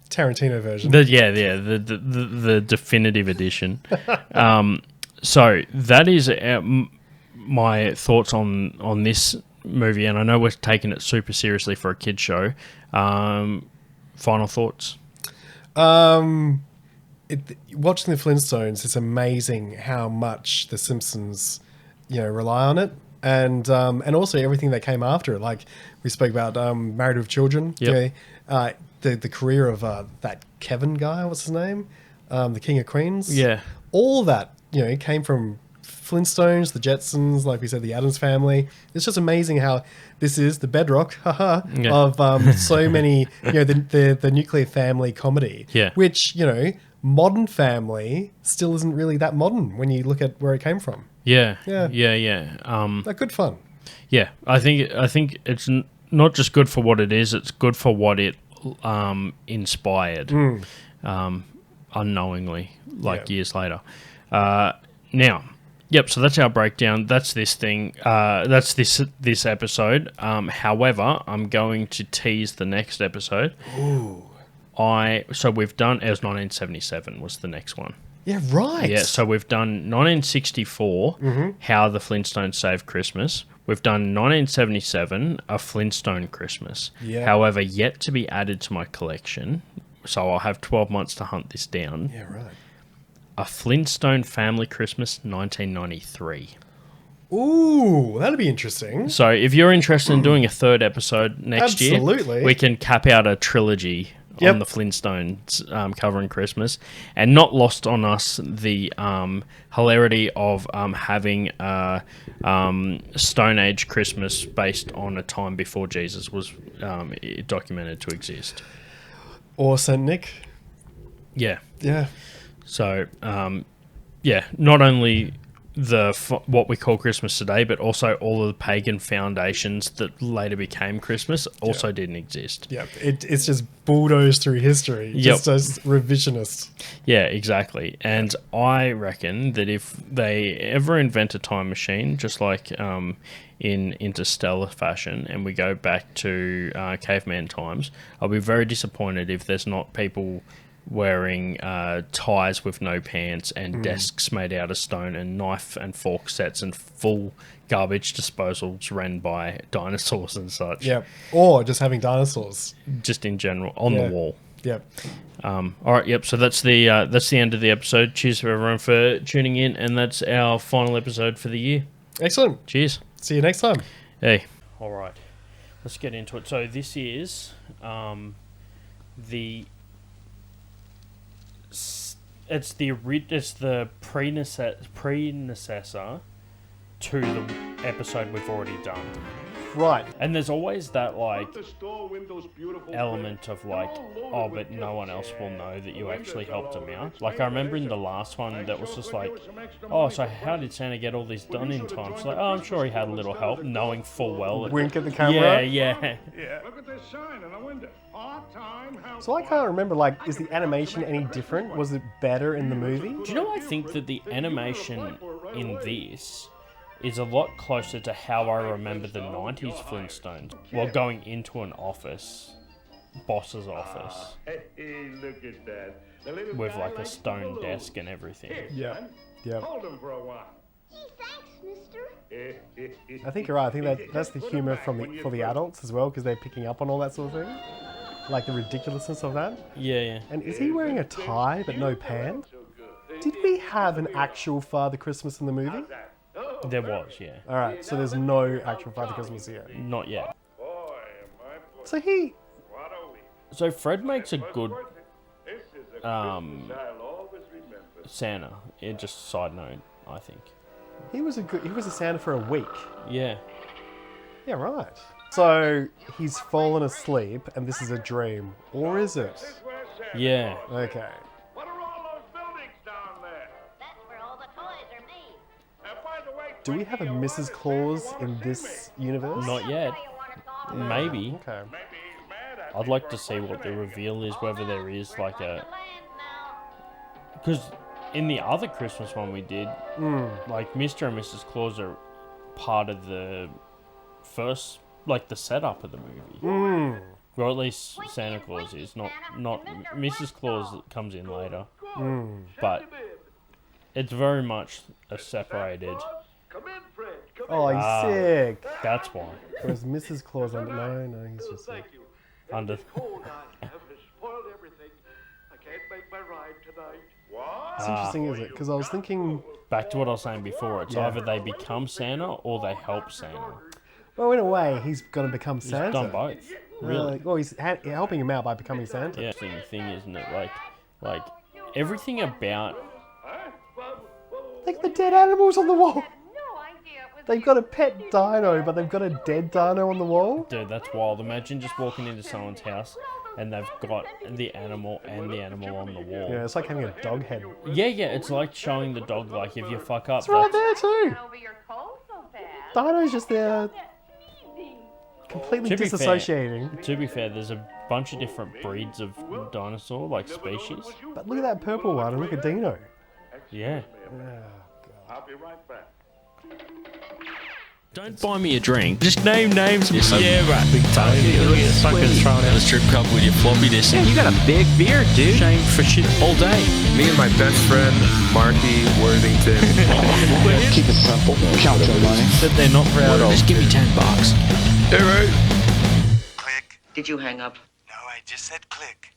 Tarantino version. the definitive edition. So that is my thoughts on this movie, and I know we're taking it super seriously for a kids show. Final thoughts. Watching the Flintstones, it's amazing how much The Simpsons, rely on it, and also everything that came after it. Like we spoke about, Married with Children. Yep. The career of that Kevin guy. What's his name? The King of Queens. Yeah. All that came from Flintstones, the Jetsons, like we said, the Addams Family. It's just amazing how this is the bedrock of so many, the nuclear family comedy. Yeah. Which, modern family still isn't really that modern when you look at where it came from. Yeah. Yeah. They're good fun. Yeah, I think it's not just good for what it is; it's good for what it inspired, unknowingly, years later. Now, yep. So that's our breakdown. That's this thing. That's this episode. However, I'm going to tease the next episode. Ooh. So we've done. It was 1977 was the next one. Yeah, right. Yeah, so we've done 1964, How the Flintstones Saved Christmas. We've done 1977, A Flintstone Christmas. Yeah. However, yet to be added to my collection, so I'll have 12 months to hunt this down. Yeah, right. A Flintstone Family Christmas, 1993. Ooh, that'd be interesting. So if you're interested in doing a third episode next year, we can cap out a trilogy on the Flintstones covering Christmas, and not lost on us the hilarity of having a Stone Age Christmas based on a time before Jesus was documented to exist. Or Saint Nick. Yeah. Yeah. So, not only what we call Christmas today, but also all of the pagan foundations that later became Christmas also didn't exist. Yep. It's just bulldozed through history. Just as revisionist. Yeah, exactly. And I reckon that if they ever invent a time machine, just like in interstellar fashion, and we go back to caveman times, I'll be very disappointed if there's not people wearing ties with no pants and desks made out of stone and knife and fork sets and full garbage disposals ran by dinosaurs and such. Yep. Or just having dinosaurs. Just in general, on the wall. Yep. All right, yep. So that's the end of the episode. Cheers for everyone for tuning in, and that's our final episode for the year. Excellent. Cheers. See you next time. Hey. All right. Let's get into it. So this is it's the predecessor to the episode we've already done. Right. And there's always that like element of like, oh, but no one else will know that you actually helped him out. Like I remember in the last one that was just like, oh, so how did Santa get all this done in time? It's like, oh, I'm sure he had a little help, knowing full well. Wink at the camera. Yeah. Look at this sign in the window. Part-time help. So I can't remember, like, is the animation any different? Was it better in the movie? Do you know, I think that the animation in this is a lot closer to how I remember the 90s Flintstones. While going into an office, boss's office, Hey, look at that. The little with guy like a likes stone blue. desk and everything. Yeah. Yeah. Hold him for a while. I think you're right. I think that's the humor for the adults as well, because they're picking up on all that sort of thing. Like the ridiculousness of that. Yeah. And is he wearing a tie but no pants? Did we have an actual Father Christmas in the movie? There was, yeah. Alright, so there's no actual Father Christmas here. Not yet. Boy, my boy. So he... What a week. So Fred makes a good This is a Christmas I'll always remember. Santa. Just side note, I think. He was a Santa for a week. Yeah. Yeah, right. So he's fallen asleep and this is a dream. Or is it? Where's Santa? Yeah. Okay. What are all those buildings down there? That's where all the toys are made. By the way, Do we have a Mrs. Claus in this universe? Not yet. Maybe. Okay. maybe he's mad at I'd like to see what the reveal is, whether there is like a... Because in the other Christmas one we did, like Mr. and Mrs. Claus are part of the first, like the setup of the movie. Or at least Santa Claus is, not Mrs. Claus comes in later. But it's very much a separated. Come in, Fred. Come Oh, he's sick. That's why. Whereas Mrs. Claus, no, he's just sick. you. Under. Cold I have has spoiled everything. I can't make my ride tonight. What? It's interesting, is it? Because I was thinking, Back to what I was saying before. It's Yeah. either they become Santa or they help Santa. well, in a way, he's going to become Santa. He's done both. Really. Well, he's helping him out by becoming Santa. Yeah. Interesting thing, isn't it? Like everything about. Like the dead animals on the wall. No idea it was They've got a pet dino, but they've got a dead dino on the wall. Dude, that's wild. Imagine just walking into someone's house and they've got the animal and the animal on the wall. Yeah, it's like having a dog head. Yeah, it's like showing the dog, like, if you fuck up, It's right there too. over your cold so fast. Dino's just there, completely To be fair- disassociating. To be fair, there's a bunch of different breeds of dinosaur, like species. But look at that purple one, and look at Dino. Yeah. I'll be right back. Don't buy me a drink. Just name names. Yeah, right. Big time. Look at fucking throwing out a strip club with your floppy disk. Man, you got a big beard, dude. Shame for shit all day. Me and my best friend, Marky Worthington. Keep it simple. Count your money. That they're not proud of. Just give me $10. Hey, right? Click. Did you hang up? No, I just said click.